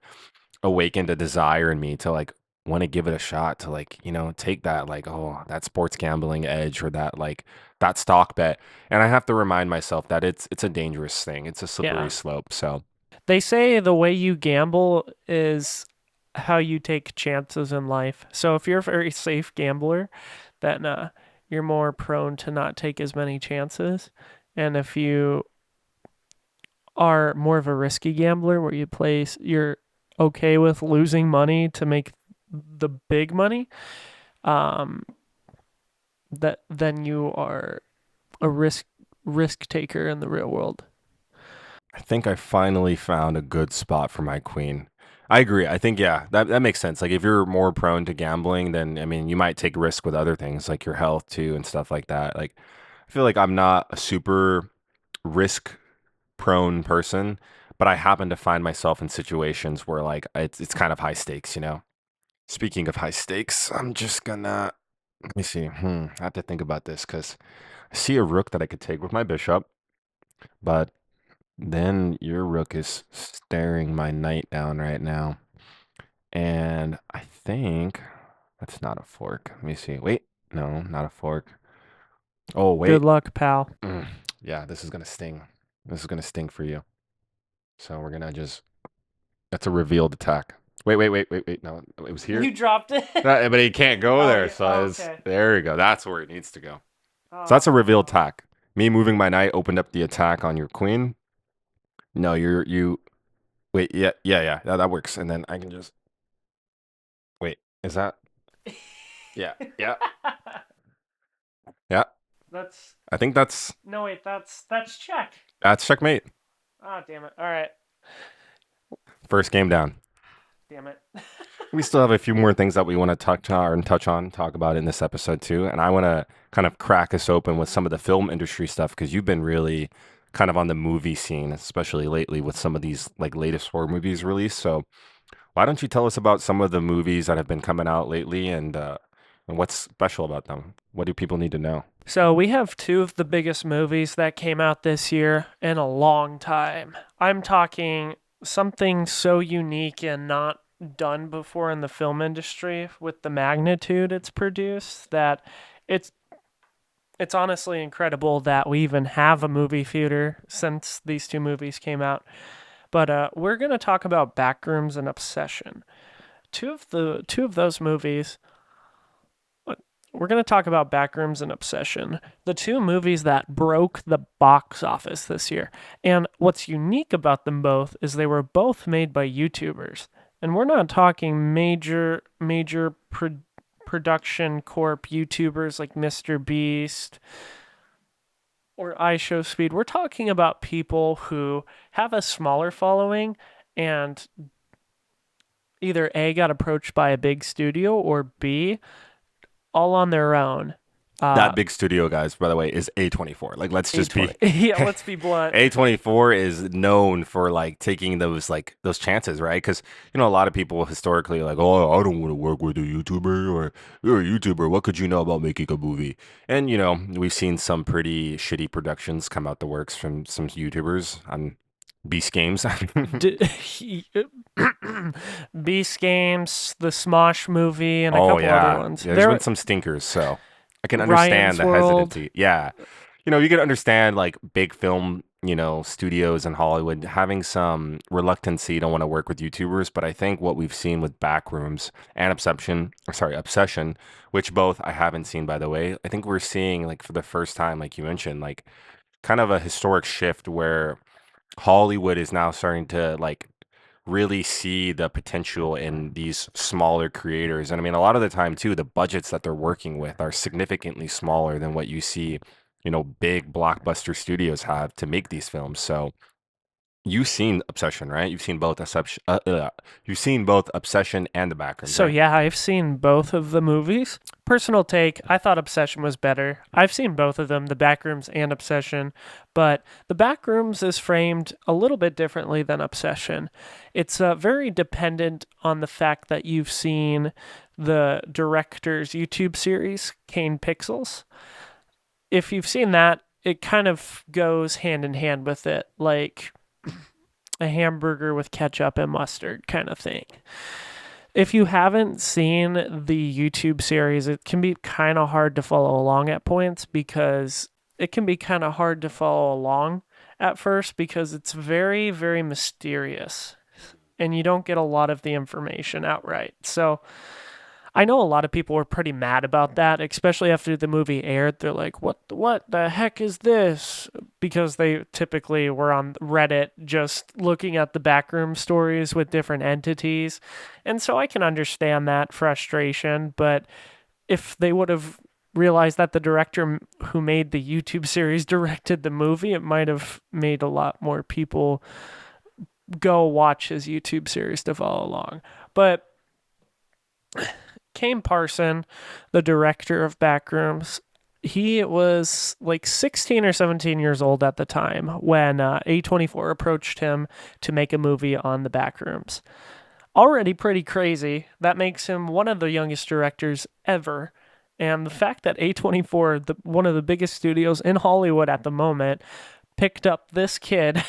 Speaker 2: awakened a desire in me to like want to give it a shot to like, take that like, oh, that sports gambling edge or that like that stock bet. And I have to remind myself that it's a dangerous thing. It's a slippery
Speaker 1: Yeah.
Speaker 2: slope. So
Speaker 1: They say the way you gamble is how you take chances in life. So if you're a very safe gambler, then you're more prone to not take as many chances. And if you are more of a risky gambler where you're okay with losing money to make the big money, that then you are a risk taker in the real world.
Speaker 2: I think I finally found a good spot for my queen. I agree. I think, yeah, that makes sense. Like, if you're more prone to gambling, then, I mean, you might take risk with other things like your health too and stuff like that. Like, I feel like I'm not a super risk prone person, but I happen to find myself in situations where, like, it's kind of high stakes, you know? Speaking of high stakes, I'm just gonna, let me see. I have to think about this because I see a rook that I could take with my bishop, but then your rook is staring my knight down right now. And I think that's not a fork. Let me see. Wait. No, not a fork. Oh, wait.
Speaker 1: Good luck, pal.
Speaker 2: Yeah, this is going to sting. This is going to sting for you. So we're going to just. That's a revealed attack. Wait. No, it was here.
Speaker 1: You dropped it.
Speaker 2: But it can't go
Speaker 1: Oh,
Speaker 2: there.
Speaker 1: yeah.
Speaker 2: So
Speaker 1: Oh,
Speaker 2: it's,
Speaker 1: okay.
Speaker 2: there we go. That's where it needs to go. So that's a revealed attack. Me moving my knight opened up the attack on your queen. No, you. Wait, yeah. That works. And then I can just. Wait, is that? Yeah. Yeah.
Speaker 1: That's
Speaker 2: I think that's
Speaker 1: no wait. That's check.
Speaker 2: checkmate.
Speaker 1: Ah, damn it. All right.
Speaker 2: First game down.
Speaker 1: Damn it.
Speaker 2: We still have a few more things that we want to talk about in this episode too. And I want to kind of crack us open with some of the film industry stuff because you've been really kind of on the movie scene, especially lately with some of these like latest horror movies released. So why don't you tell us about some of the movies that have been coming out lately and what's special about them? What do people need to know?
Speaker 1: So we have two of the biggest movies that came out this year in a long time. I'm talking something so unique and not done before in the film industry with the magnitude it's produced that it's it's honestly incredible that we even have a movie theater since these two movies came out. But we're gonna talk about Backrooms and Obsession. Two of those movies. We're going to talk about Backrooms and Obsession, the two movies that broke the box office this year. And what's unique about them both is they were both made by YouTubers. And we're not talking major production corp YouTubers like Mr. Beast or iShowSpeed. We're talking about people who have a smaller following and either A, got approached by a big studio, or B, all on their own,
Speaker 2: That big studio, guys, by the way, is A24. Like, let's just be
Speaker 1: A20. Yeah, let's be blunt.
Speaker 2: A24 is known for like taking those chances, right? Because a lot of people historically are like, oh, I don't want to work with a YouTuber, or you're a YouTuber. What could you know about making a movie? And we've seen some pretty shitty productions come out the works from some YouTubers on Beast Games.
Speaker 1: Beast Games, the Smosh movie, and a
Speaker 2: Oh
Speaker 1: couple other
Speaker 2: yeah,
Speaker 1: ones.
Speaker 2: yeah. There's been
Speaker 1: There,
Speaker 2: some stinkers, so I can understand
Speaker 1: Ryan's
Speaker 2: the
Speaker 1: World.
Speaker 2: hesitancy. Yeah, you can understand like big film, studios in Hollywood having some reluctancy, don't want to work with YouTubers. But I think what we've seen with Backrooms and Obsession, which both I haven't seen, by the way. I think we're seeing like for the first time, like you mentioned, like kind of a historic shift where Hollywood is now starting to like really see the potential in these smaller creators. And I mean, a lot of the time too, the budgets that they're working with are significantly smaller than what you see, big blockbuster studios have to make these films. So you've seen Obsession, right? You've seen both Obsession and The Backrooms,
Speaker 1: So
Speaker 2: right?
Speaker 1: yeah, I've seen both of the movies. Personal take, I thought Obsession was better. I've seen both of them, The Backrooms and Obsession, but The Backrooms is framed a little bit differently than Obsession. It's very dependent on the fact that you've seen the director's YouTube series, Kane Pixels. If you've seen that, it kind of goes hand in hand with it, like a hamburger with ketchup and mustard kind of thing. If you haven't seen the YouTube series, it can be kind of hard to follow along at points because it can be kind of hard to follow along at first because it's very, very mysterious and you don't get a lot of the information outright. So I know a lot of people were pretty mad about that, especially after the movie aired. They're like, what the heck is this?" Because they typically were on Reddit just looking at the backroom stories with different entities. And so I can understand that frustration, but if they would have realized that the director who made the YouTube series directed the movie, it might have made a lot more people go watch his YouTube series to follow along. But Kane Parson, the director of Backrooms, he was like 16 or 17 years old at the time when A24 approached him to make a movie on the Backrooms. Already pretty crazy. That makes him one of the youngest directors ever. And the fact that A24, one of the biggest studios in Hollywood at the moment, picked up this kid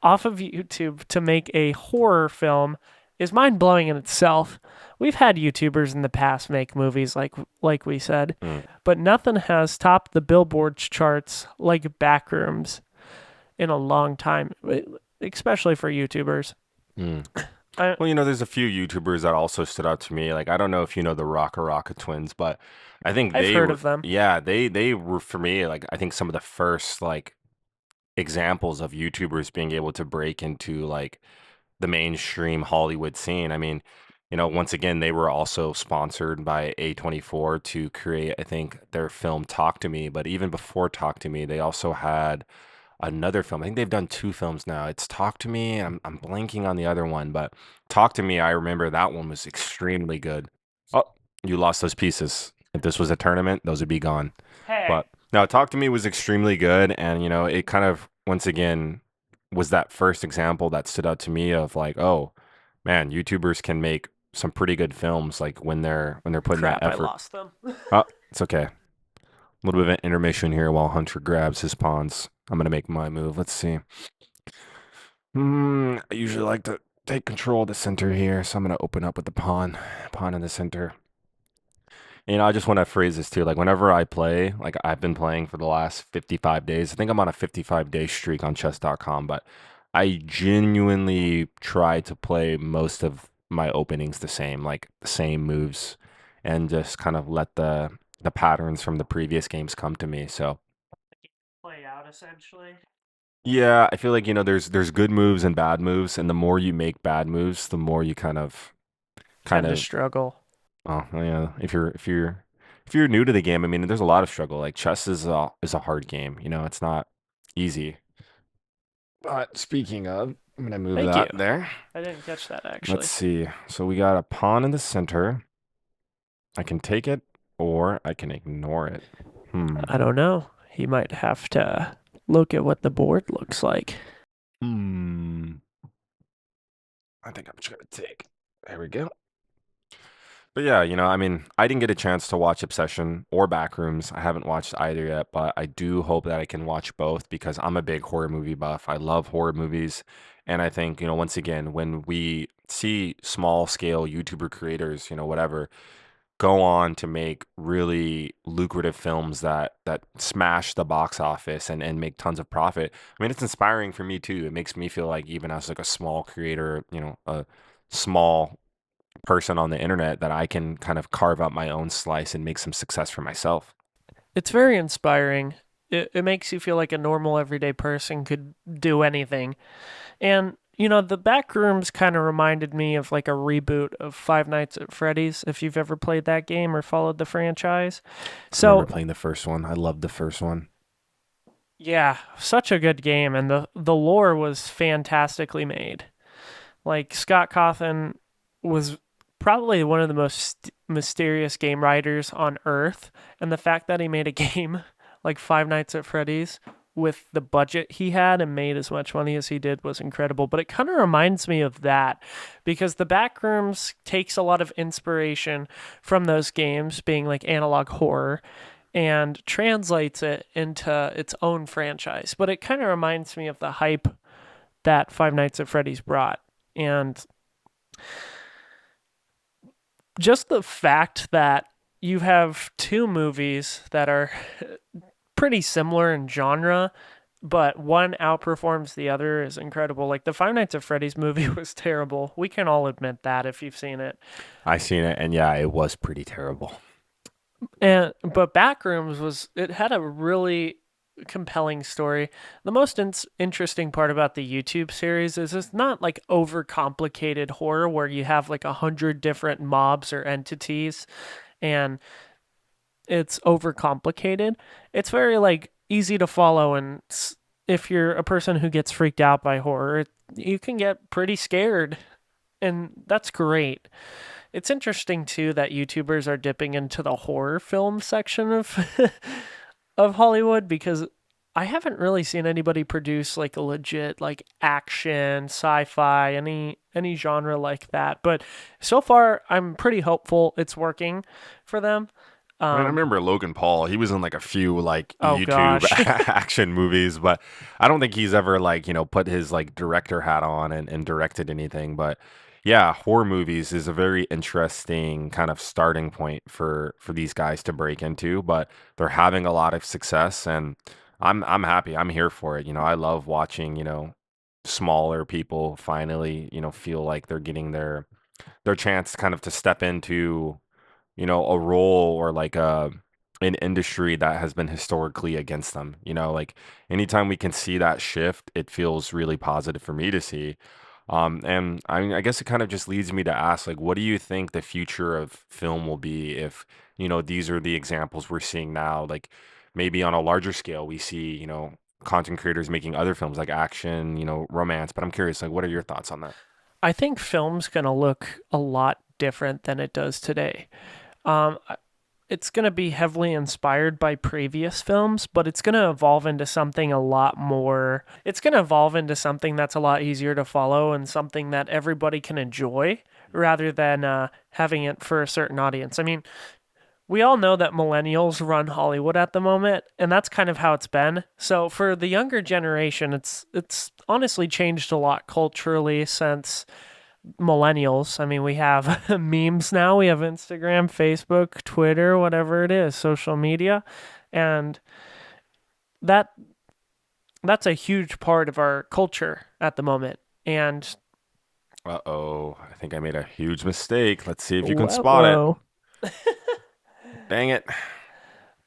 Speaker 1: off of YouTube to make a horror film is mind blowing in itself. We've had YouTubers in the past make movies like we said, but nothing has topped the Billboard charts like Backrooms in a long time, especially for YouTubers.
Speaker 2: Well, there's a few YouTubers that also stood out to me. Like, I don't know if you know the Rocka twins, but I think
Speaker 1: I've
Speaker 2: they
Speaker 1: heard
Speaker 2: were,
Speaker 1: of them.
Speaker 2: yeah, they were for me, like, I think some of the first like examples of YouTubers being able to break into like the mainstream Hollywood scene. I mean, once again, they were also sponsored by A24 to create, I think, their film Talk to Me. But even before Talk to Me, they also had another film. I think they've done two films now. It's Talk to Me, and I'm blanking on the other one, but Talk to Me, I remember that one was extremely good. Oh, you lost those pieces. If this was a tournament, those would be gone.
Speaker 1: Hey.
Speaker 2: But no, Talk to Me was extremely good, and it kind of once again was that first example that stood out to me of like, oh man, YouTubers can make some pretty good films like when they're putting that
Speaker 1: Crap, I
Speaker 2: effort.
Speaker 1: lost them.
Speaker 2: Oh, it's okay. A little bit of an intermission here while Hunter grabs his pawns. I'm gonna make my move. Let's see. I usually like to take control of the center here, so I'm gonna open up with the pawn in the center. I just want to phrase this too. Like whenever I play, like I've been playing for the last 55 days. I think I'm on a 55-day streak on chess.com, but I genuinely try to play most of my openings the same, like the same moves, and just kind of let the patterns from the previous games come to me. So
Speaker 1: Play out essentially.
Speaker 2: yeah, I feel like there's good moves and bad moves, and the more you make bad moves, the more you kind
Speaker 1: Tend to
Speaker 2: of
Speaker 1: struggle.
Speaker 2: oh yeah. If you're new to the game, I mean, there's a lot of struggle. Like chess is a hard game. It's not easy. But speaking of, I'm gonna move
Speaker 1: Thank
Speaker 2: that
Speaker 1: you.
Speaker 2: there.
Speaker 1: I didn't catch that actually.
Speaker 2: Let's see. So we got a pawn in the center. I can take it. or I can ignore it.
Speaker 1: I don't know. He might have to look at what the board looks like.
Speaker 2: Hmm. I think I'm just gonna take. There we go. But yeah, I mean, I didn't get a chance to watch Obsession or Backrooms. I haven't watched either yet, but I do hope that I can watch both because I'm a big horror movie buff. I love horror movies. And I think, once again, when we see small scale YouTuber creators, whatever, go on to make really lucrative films that smash the box office and make tons of profit. I mean, it's inspiring for me too. It makes me feel like even as like a small creator, a small person on the internet that I can kind of carve out my own slice and make some success for myself.
Speaker 1: It's very inspiring. It makes you feel like a normal everyday person could do anything. And, the Backrooms kind of reminded me of like a reboot of Five Nights at Freddy's, if you've ever played that game or followed the franchise.
Speaker 2: I remember
Speaker 1: So,
Speaker 2: playing the first one. I loved the first one.
Speaker 1: yeah, such a good game. And the lore was fantastically made. Like, Scott Cawthon was probably one of the most mysterious game writers on Earth. And the fact that he made a game like Five Nights at Freddy's with the budget he had and made as much money as he did was incredible. But it kind of reminds me of that because the Backrooms takes a lot of inspiration from those games, being like analog horror, and translates it into its own franchise. But it kind of reminds me of the hype that Five Nights at Freddy's brought. And just the fact that you have two movies that are pretty similar in genre, but one outperforms the other is incredible. Like the Five Nights at Freddy's movie was terrible. We can all admit that if you've seen it.
Speaker 2: I seen it, and yeah, it was pretty terrible.
Speaker 1: But Backrooms it had a really compelling story. The most interesting part about the YouTube series is it's not like overcomplicated horror where you have like 100 different mobs or entities and it's overcomplicated. It's very like easy to follow, and if you're a person who gets freaked out by horror, you can get pretty scared, and that's great. It's interesting too that YouTubers are dipping into the horror film section of of Hollywood because I haven't really seen anybody produce like a legit like action, sci-fi, any genre like that. But so far I'm pretty hopeful it's working for them.
Speaker 2: I mean, I
Speaker 1: Um,
Speaker 2: remember Logan Paul. He was in like a few like
Speaker 1: oh
Speaker 2: YouTube
Speaker 1: gosh.
Speaker 2: action movies, but I don't think he's ever like, put his like director hat on and directed anything. But yeah, horror movies is a very interesting kind of starting point for these guys to break into, but they're having a lot of success and I'm happy. I'm here for it. I love watching, smaller people finally, feel like they're getting their chance kind of to step into a role or like an industry that has been historically against them. Like anytime we can see that shift, it feels really positive for me to see. And I mean, I guess it kind of just leads me to ask, like, what do you think the future of film will be if, these are the examples we're seeing now? Like maybe on a larger scale, we see, content creators making other films like action, romance. But I'm curious, like, what are your thoughts on that?
Speaker 1: I think film's going to look a lot different than it does today. Um, it's going to be heavily inspired by previous films, but it's going to evolve into something a lot more. It's going to evolve into something that's a lot easier to follow and something that everybody can enjoy rather than having it for a certain audience. I mean, we all know that millennials run Hollywood at the moment, and that's kind of how it's been. So for the younger generation, it's honestly changed a lot culturally since millennials. I mean, we have memes now, we have Instagram, Facebook, Twitter, whatever it is, social media, and that that's a huge part of our culture at the moment. And
Speaker 2: Uh-oh, I think I made a huge mistake. Let's see if you can
Speaker 1: whoa,
Speaker 2: spot it.
Speaker 1: whoa.
Speaker 2: Dang it.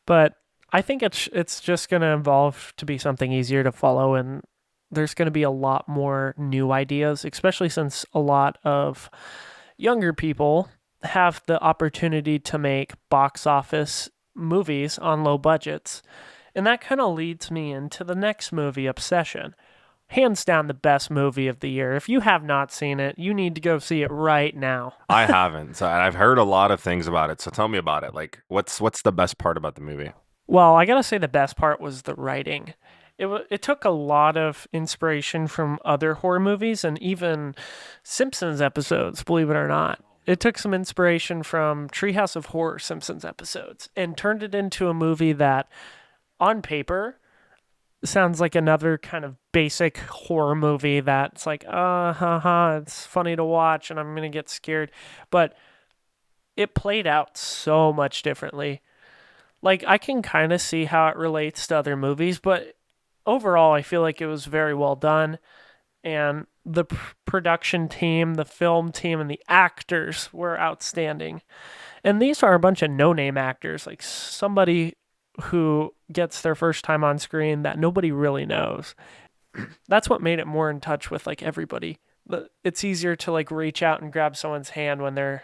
Speaker 1: But I think it's just going to evolve to be something easier to follow, and there's going to be a lot more new ideas, especially since a lot of younger people have the opportunity to make box office movies on low budgets. And that kind of leads me into the next movie, Obsession. hands down the best movie of the year. If you have not seen it, you need to go see it right now.
Speaker 2: I haven't. So and I've heard a lot of things about it. So tell me about it. Like, what's the best part about the movie?
Speaker 1: Well, I gotta say the best part was the writing. It took a lot of inspiration from other horror movies and even Simpsons episodes, believe it or not. It took some inspiration from Treehouse of Horror Simpsons episodes and turned it into a movie that, on paper, sounds like another kind of basic horror movie that's like, it's funny to watch and I'm gonna get scared. But it played out so much differently. Like, I can kind of see how it relates to other movies, but overall, I feel like it was very well done. And the production team, the film team, and the actors were outstanding. And these are a bunch of no-name actors, like somebody who gets their first time on screen that nobody really knows. That's what made it more in touch with like everybody. It's easier to like reach out and grab someone's hand when they're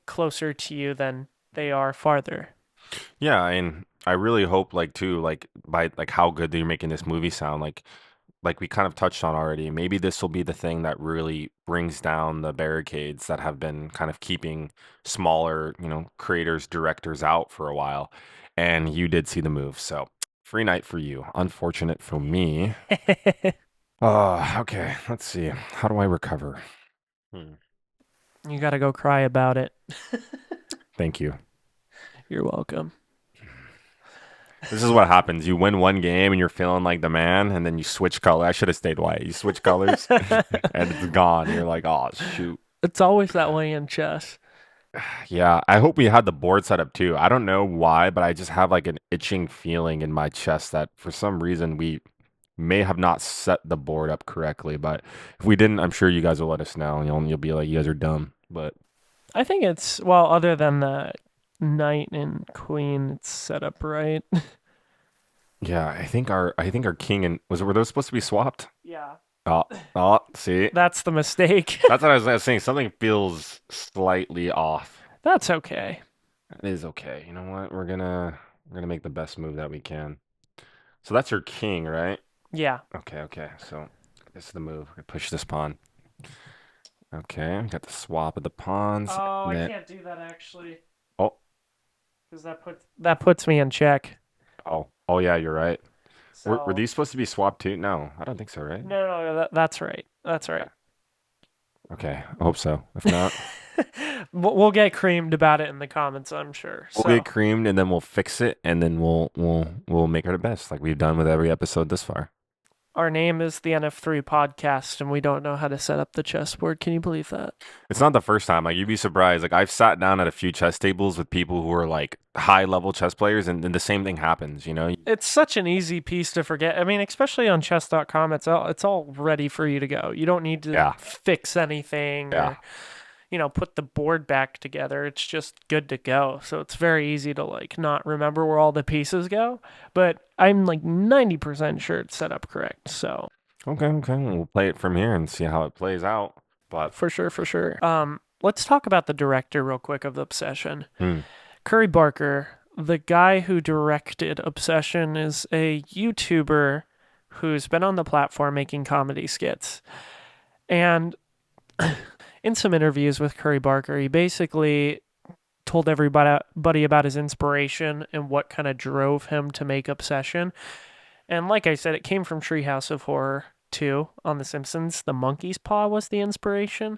Speaker 1: closer to you than they are farther.
Speaker 2: Yeah, and I really hope like too, like by like how good you're making this movie sound, like we kind of touched on already. Maybe this will be the thing that really brings down the barricades that have been kind of keeping smaller, creators, directors out for a while. And you did see the move, so free night for you. Unfortunate for me. Okay. Let's see. How do I recover?
Speaker 1: You gotta go cry about it.
Speaker 2: Thank you.
Speaker 1: You're welcome.
Speaker 2: This is what happens. You win one game and you're feeling like the man, and then you switch color. I should have stayed white. You switch colors and it's gone. You're like, oh, shoot.
Speaker 1: It's always that way in chess.
Speaker 2: Yeah, I hope we had the board set up too. I don't know why, but I just have like an itching feeling in my chest that for some reason we may have not set the board up correctly. But if we didn't, I'm sure you guys will let us know. You'll be like, you guys are dumb. But
Speaker 1: I think it's, well, other than the knight and queen, it's set up right.
Speaker 2: yeah, I think our king and were those supposed to be swapped?
Speaker 1: Yeah.
Speaker 2: See,
Speaker 1: That's the mistake.
Speaker 2: that's what I was saying. Something feels slightly off.
Speaker 1: That's okay.
Speaker 2: It is okay. You know what? We're gonna make the best move that we can. So that's your king, right?
Speaker 1: Yeah.
Speaker 2: Okay. So this is the move. We push this pawn. Okay, we got the swap of the pawns.
Speaker 1: Oh, I can't do that actually.
Speaker 2: Oh.
Speaker 1: Because that puts me in check.
Speaker 2: Oh yeah, you're right.
Speaker 1: So,
Speaker 2: Were these supposed to be swapped too? No, I don't think so, right?
Speaker 1: No, that's right. That's right.
Speaker 2: Okay, I hope so. If not,
Speaker 1: We'll get creamed about it in the comments, I'm sure.
Speaker 2: we'll get creamed and then we'll fix it and then we'll make it the best, like we've done with every episode this far.
Speaker 1: Our name is the NF3 Podcast, and we don't know how to set up the chessboard. Can you believe that?
Speaker 2: It's not the first time. Like, you'd be surprised. Like, I've sat down at a few chess tables with people who are like high level chess players, and the same thing happens,
Speaker 1: It's such an easy piece to forget. I mean, especially on chess.com, it's all ready for you to go. You don't need to fix anything or put the board back together. It's just good to go. So it's very easy to like not remember where all the pieces go, but I'm like 90% sure it's set up correct. So
Speaker 2: Okay. We'll play it from here and see how it plays out. But
Speaker 1: for sure. Let's talk about the director real quick of Obsession.
Speaker 2: Hmm.
Speaker 1: Curry Barker, the guy who directed Obsession, is a YouTuber who's been on the platform making comedy skits. And in some interviews with Curry Barker, he basically told everybody about his inspiration and what kind of drove him to make Obsession. And like I said, it came from Treehouse of Horror 2 on The Simpsons. The monkey's paw was the inspiration.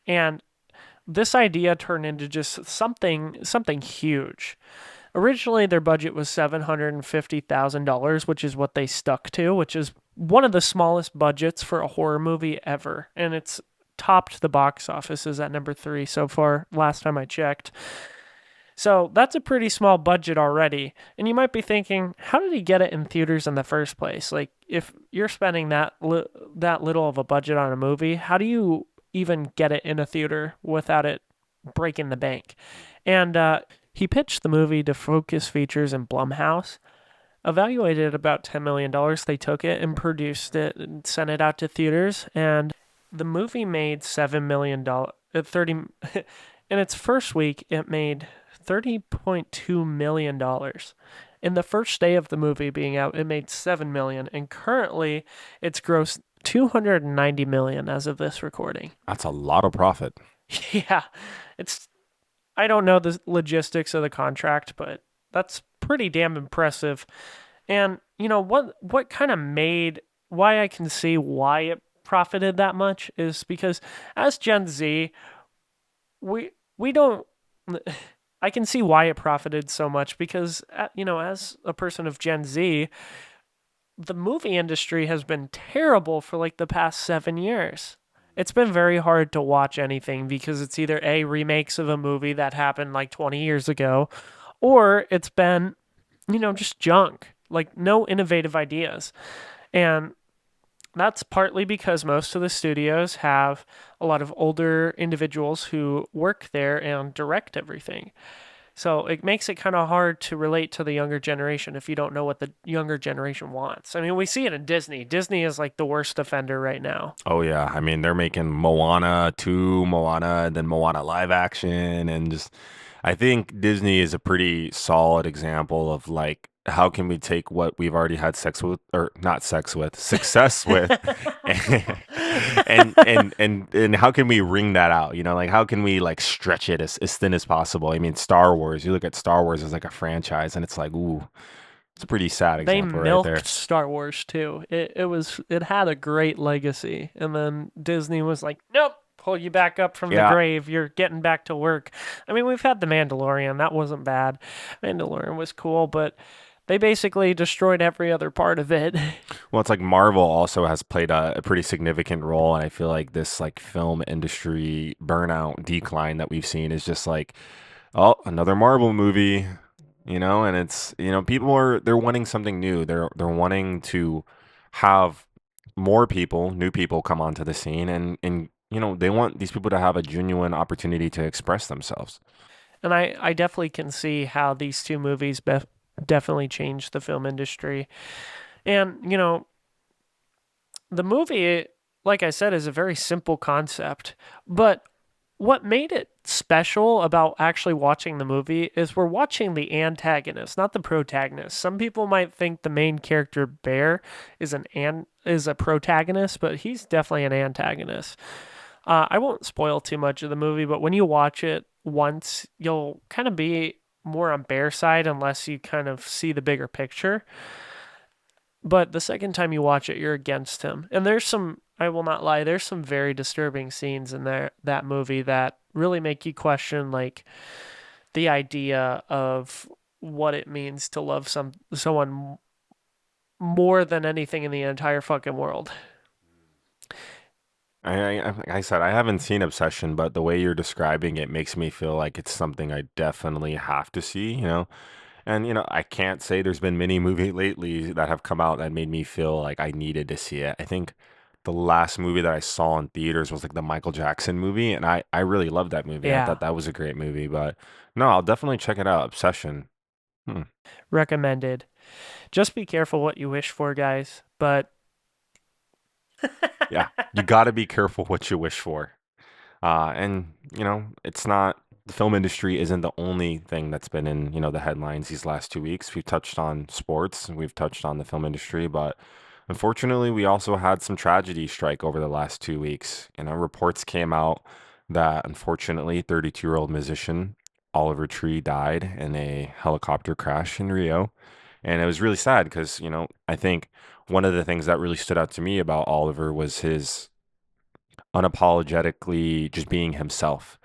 Speaker 1: And this idea turned into just something huge. Originally, their budget was $750,000, which is what they stuck to, which is one of the smallest budgets for a horror movie ever. And it's topped the box offices at number 3 so far, last time I checked. So that's a pretty small budget already. And you might be thinking, how did he get it in theaters in the first place? Like, if you're spending that little of a budget on a movie, how do you even get it in a theater without it breaking the bank? And he pitched the movie to Focus Features and Blumhouse, evaluated at about $10 million. They took it and produced it and sent it out to theaters. And the movie made $7 million. In its first week, it made $30.2 million. In the first day of the movie being out, it made $7 million, and currently it's grossed $290 million as of this recording.
Speaker 2: That's a lot of profit.
Speaker 1: Yeah, it's. I don't know the logistics of the contract, but that's pretty damn impressive. And what kind of made why I can see why it profited that much is because as Gen Z, we don't. I can see why it profited so much because as a person of Gen Z, the movie industry has been terrible for like the past 7 years. It's been very hard to watch anything because it's either A, remakes of a movie that happened like 20 years ago, or it's been, just junk, like no innovative ideas. And that's partly because most of the studios have a lot of older individuals who work there and direct everything. So it makes it kind of hard to relate to the younger generation if you don't know what the younger generation wants. I mean, we see it in Disney. Disney is like the worst offender right now.
Speaker 2: Oh yeah, I mean they're making Moana 2, Moana, and then Moana live action, and just I think Disney is a pretty solid example of like how can we take what we've already had sex with or not sex with, success with, and how can we wring that out? Like how can we like stretch it as thin as possible? I mean, Star Wars. You look at Star Wars as like a franchise, and it's like ooh, it's a pretty sad
Speaker 1: They
Speaker 2: example right there.
Speaker 1: milked Star Wars too. It had a great legacy, and then Disney was like, "Nope, pull you back up from the
Speaker 2: Yeah.
Speaker 1: grave. You're getting back to work." I mean, we've had The Mandalorian. That wasn't bad. Mandalorian was cool, but they basically destroyed every other part of it.
Speaker 2: Well, it's like Marvel also has played a pretty significant role, and I feel like this like film industry burnout decline that we've seen is just like, oh, another Marvel movie, and it's people they're wanting something new. They're wanting to have more people, new people come onto the scene, and they want these people to have a genuine opportunity to express themselves.
Speaker 1: And I definitely can see how these two movies definitely changed the film industry. And, the movie, like I said, is a very simple concept. But what made it special about actually watching the movie is we're watching the antagonist, not the protagonist. Some people might think the main character Bear is is a protagonist, but he's definitely an antagonist. I won't spoil too much of the movie, but when you watch it once, you'll kind of be more on Bear's side unless you kind of see the bigger picture. But the second time you watch it, you're against him. And I will not lie, there's some very disturbing scenes in that movie that really make you question like the idea of what it means to love someone more than anything in the entire fucking world.
Speaker 2: Like I said, I haven't seen Obsession, but the way you're describing it makes me feel like it's something I definitely have to see. And I can't say there's been many movies lately that have come out that made me feel like I needed to see it. I think the last movie that I saw in theaters was like the Michael Jackson movie, and I really loved that movie. I
Speaker 1: Yeah,
Speaker 2: thought that was a great movie, but no, I'll definitely check it out. Obsession. Hmm.
Speaker 1: recommended. Just be careful what you wish for, guys. But
Speaker 2: Yeah, you got to be careful what you wish for. And it's not the film industry isn't the only thing that's been in the headlines these last 2 weeks. We've touched on sports, and we've touched on the film industry, but unfortunately, we also had some tragedy strike over the last 2 weeks. Reports came out that unfortunately, 32-year-old musician Oliver Tree died in a helicopter crash in Rio, and it was really sad because I think one of the things that really stood out to me about Oliver was his unapologetically just being himself.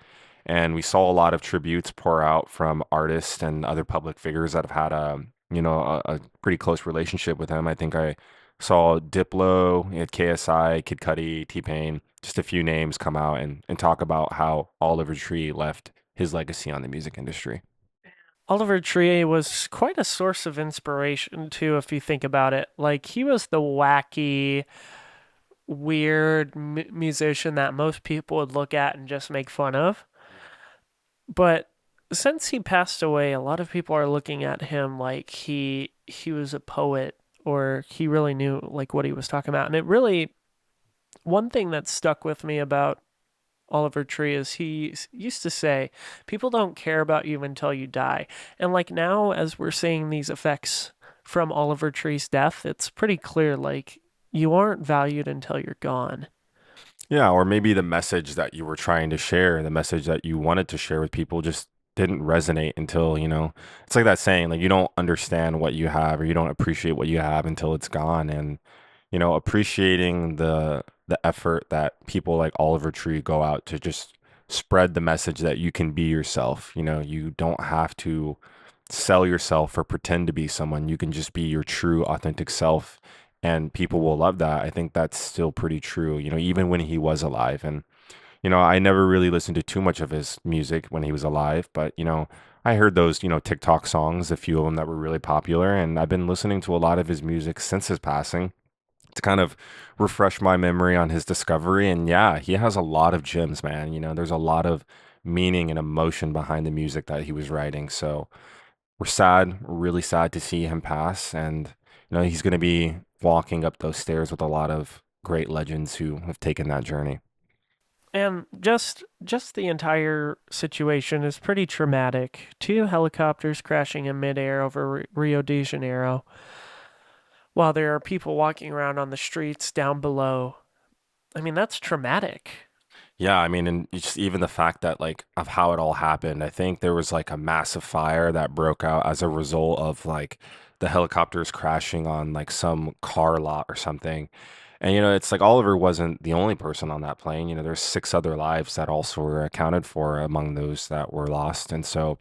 Speaker 2: And we saw a lot of tributes pour out from artists and other public figures that have had a pretty close relationship with him. I think I saw Diplo, you had KSI, Kid Cudi, T-Pain, just a few names come out and talk about how Oliver Tree left his legacy on the music industry.
Speaker 1: Oliver Tree was quite a source of inspiration too, if you think about it. Like he was the wacky, weird musician that most people would look at and just make fun of. But since he passed away, a lot of people are looking at him like he was a poet or he really knew like what he was talking about. And it really one thing that stuck with me about Oliver Tree is he used to say, people don't care about you until you die. And like now, as we're seeing these effects from Oliver Tree's death, it's pretty clear like you aren't valued until you're gone.
Speaker 2: Yeah, or maybe the message that you were trying to share, the message that you wanted to share with people just didn't resonate until, it's like that saying, like you don't understand what you have or you don't appreciate what you have until it's gone. And, appreciating the effort that people like Oliver Tree go out to just spread the message that you can be yourself. You don't have to sell yourself or pretend to be someone. You can just be your true, authentic self, and people will love that. I think that's still pretty true, even when he was alive. And, I never really listened to too much of his music when he was alive, but, I heard those, TikTok songs, a few of them that were really popular. And I've been listening to a lot of his music since his passing to kind of refresh my memory on his discovery. And yeah, he has a lot of gems, man. There's a lot of meaning and emotion behind the music that he was writing. So, we're sad, really sad to see him pass. And, he's going to be walking up those stairs with a lot of great legends who have taken that journey.
Speaker 1: And just the entire situation is pretty traumatic. Two helicopters crashing in midair over Rio de Janeiro, while there are people walking around on the streets down below. I mean, that's traumatic.
Speaker 2: Yeah, I mean, and just even the fact that like of how it all happened, I think there was like a massive fire that broke out as a result of like the helicopters crashing on like some car lot or something. And it's like Oliver wasn't the only person on that plane. There's six other lives that also were accounted for among those that were lost. And so,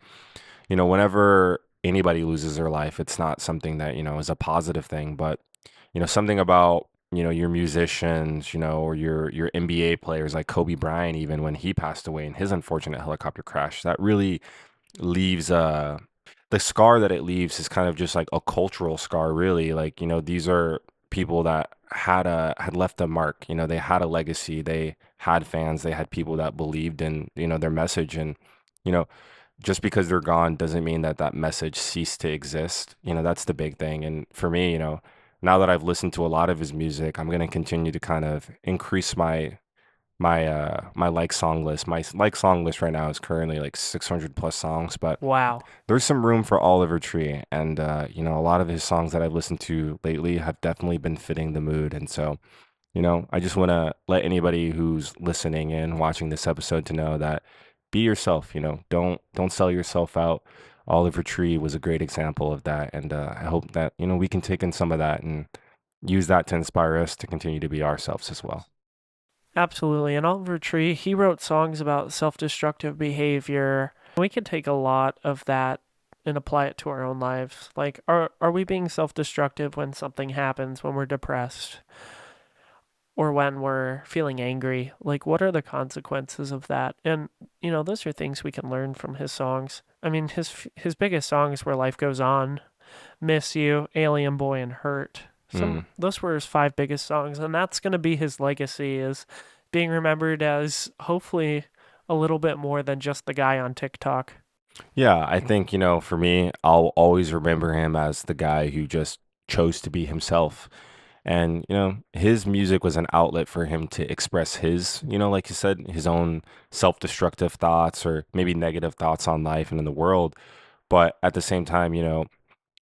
Speaker 2: whenever anybody loses their life, it's not something that, is a positive thing, but something about, your musicians, or your NBA players like Kobe Bryant, even when he passed away in his unfortunate helicopter crash, that really leaves the scar that it leaves is kind of just like a cultural scar, really. Like, these are people that had left a mark. They had a legacy, they had fans, they had people that believed in, their message. And, you know, just because they're gone doesn't mean that that message ceased to exist. That's the big thing. And for me, now that I've listened to a lot of his music, I'm going to continue to kind of increase my like song list. My like song list right now is currently like 600 plus songs, but
Speaker 1: Wow.
Speaker 2: there's some room for Oliver Tree. And a lot of his songs that I've listened to lately have definitely been fitting the mood. And so, I just want to let anybody who's listening in, watching this episode to know that be yourself, don't sell yourself out. Oliver Tree was a great example of that. And I hope that, we can take in some of that and use that to inspire us to continue to be ourselves as well.
Speaker 1: Absolutely. And Oliver Tree, he wrote songs about self-destructive behavior. We could take a lot of that and apply it to our own lives. Like, are we being self-destructive when something happens, when we're depressed, or when we're feeling angry? Like, what are the consequences of that? And, those are things we can learn from his songs. I mean, his biggest songs were Life Goes On, Miss You, Alien Boy, and Hurt.
Speaker 2: Mm.
Speaker 1: Those were his five biggest songs, and that's going to be his legacy, is being remembered as hopefully a little bit more than just the guy on TikTok.
Speaker 2: Yeah, I think, for me, I'll always remember him as the guy who just chose to be himself. And, his music was an outlet for him to express his, like you said, his own self destructive thoughts or maybe negative thoughts on life and in the world. But at the same time,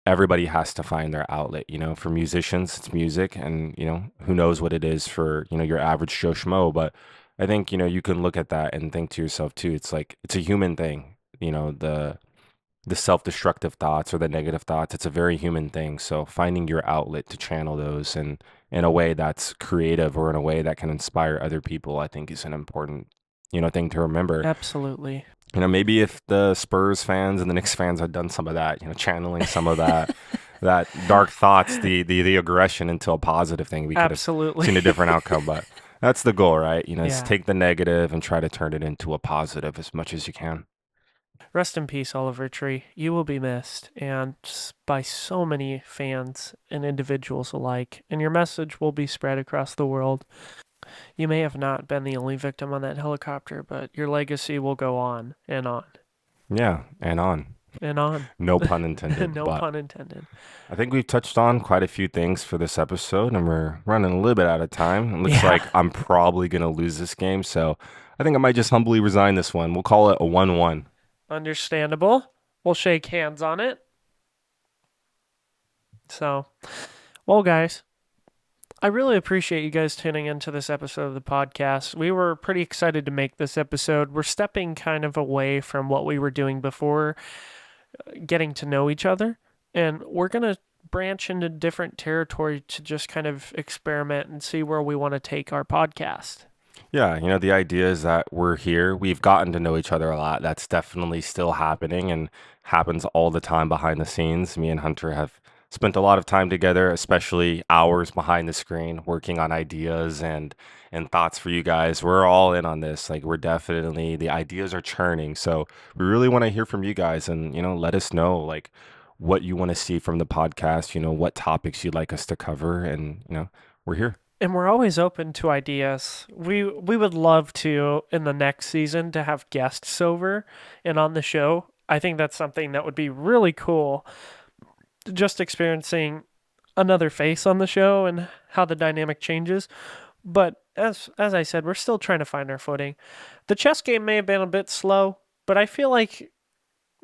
Speaker 2: everybody has to find their outlet. For musicians, it's music. And, who knows what it is for, your average Joe Schmo. But I think, you can look at that and think to yourself, too, it's like, it's a human thing, the self-destructive thoughts or the negative thoughts. It's a very human thing. So finding your outlet to channel those and in a way that's creative or in a way that can inspire other people, I think is an important, thing to remember.
Speaker 1: Absolutely.
Speaker 2: Maybe if the Spurs fans and the Knicks fans had done some of that, channeling some of that that dark thoughts, the aggression into a positive thing, we could have
Speaker 1: Absolutely.
Speaker 2: seen a different outcome. But that's the goal, right? Is
Speaker 1: Yeah.
Speaker 2: take the negative and try to turn it into a positive as much as you can.
Speaker 1: Rest in peace, Oliver Tree. You will be missed, and by so many fans and individuals alike, and your message will be spread across the world. You may have not been the only victim on that helicopter, but your legacy will go on and on
Speaker 2: Yeah, and on.
Speaker 1: and on.
Speaker 2: No pun intended.
Speaker 1: No
Speaker 2: but
Speaker 1: pun intended.
Speaker 2: I think we've touched on quite a few things for this episode, and we're running a little bit out of time. It looks
Speaker 1: Yeah.
Speaker 2: like I'm probably going to lose this game, so I think I might just humbly resign this one. We'll call it a 1-1.
Speaker 1: Understandable. We'll shake hands on it. So, well, guys, I really appreciate you guys tuning into this episode of the podcast. We were pretty excited to make this episode. We're stepping kind of away from what we were doing before, getting to know each other, and we're going to branch into different territory to just kind of experiment and see where we want to take our podcast.
Speaker 2: Yeah, the idea is that we're here. We've gotten to know each other a lot. That's definitely still happening and happens all the time behind the scenes. Me and Hunter have spent a lot of time together, especially hours behind the screen, working on ideas and thoughts for you guys. We're all in on this. Like, the ideas are churning. So we really want to hear from you guys and, let us know like what you want to see from the podcast, what topics you'd like us to cover. And, we're here.
Speaker 1: And we're always open to ideas. We would love to, in the next season, to have guests over and on the show. I think that's something that would be really cool. Just experiencing another face on the show and how the dynamic changes. But as I said, we're still trying to find our footing. The chess game may have been a bit slow, but I feel like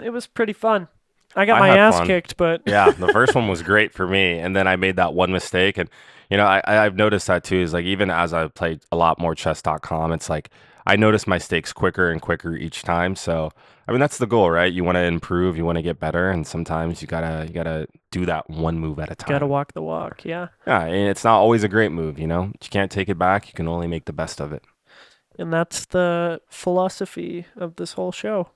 Speaker 1: it was pretty fun. I got my
Speaker 2: had
Speaker 1: ass
Speaker 2: fun.
Speaker 1: kicked, but
Speaker 2: Yeah, the first one was great for me, and then I made that one mistake, and I've noticed that too. Is like even as I've played a lot more chess.com, it's like I notice my stakes quicker and quicker each time. So I mean that's the goal, right? You want to improve, you want to get better, and sometimes you gotta do that one move at a time.
Speaker 1: gotta walk the walk, yeah.
Speaker 2: Yeah, and it's not always a great move. You can't take it back. You can only make the best of it.
Speaker 1: And that's the philosophy of this whole show.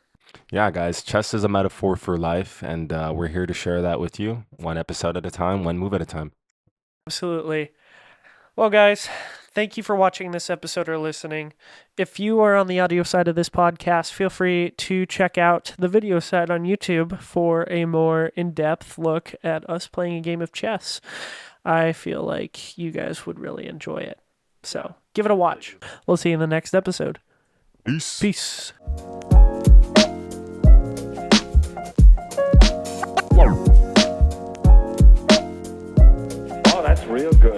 Speaker 2: Yeah, guys, chess is a metaphor for life, and we're here to share that with you, one episode at a time, one move at a time.
Speaker 1: Absolutely. Well, guys, thank you for watching this episode or listening. If you are on the audio side of this podcast, feel free to check out the video side on YouTube for a more in-depth look at us playing a game of chess. I feel like you guys would really enjoy it. So give it a watch. We'll see you in the next episode.
Speaker 2: Peace.
Speaker 1: Peace.
Speaker 4: Oh, that's real good.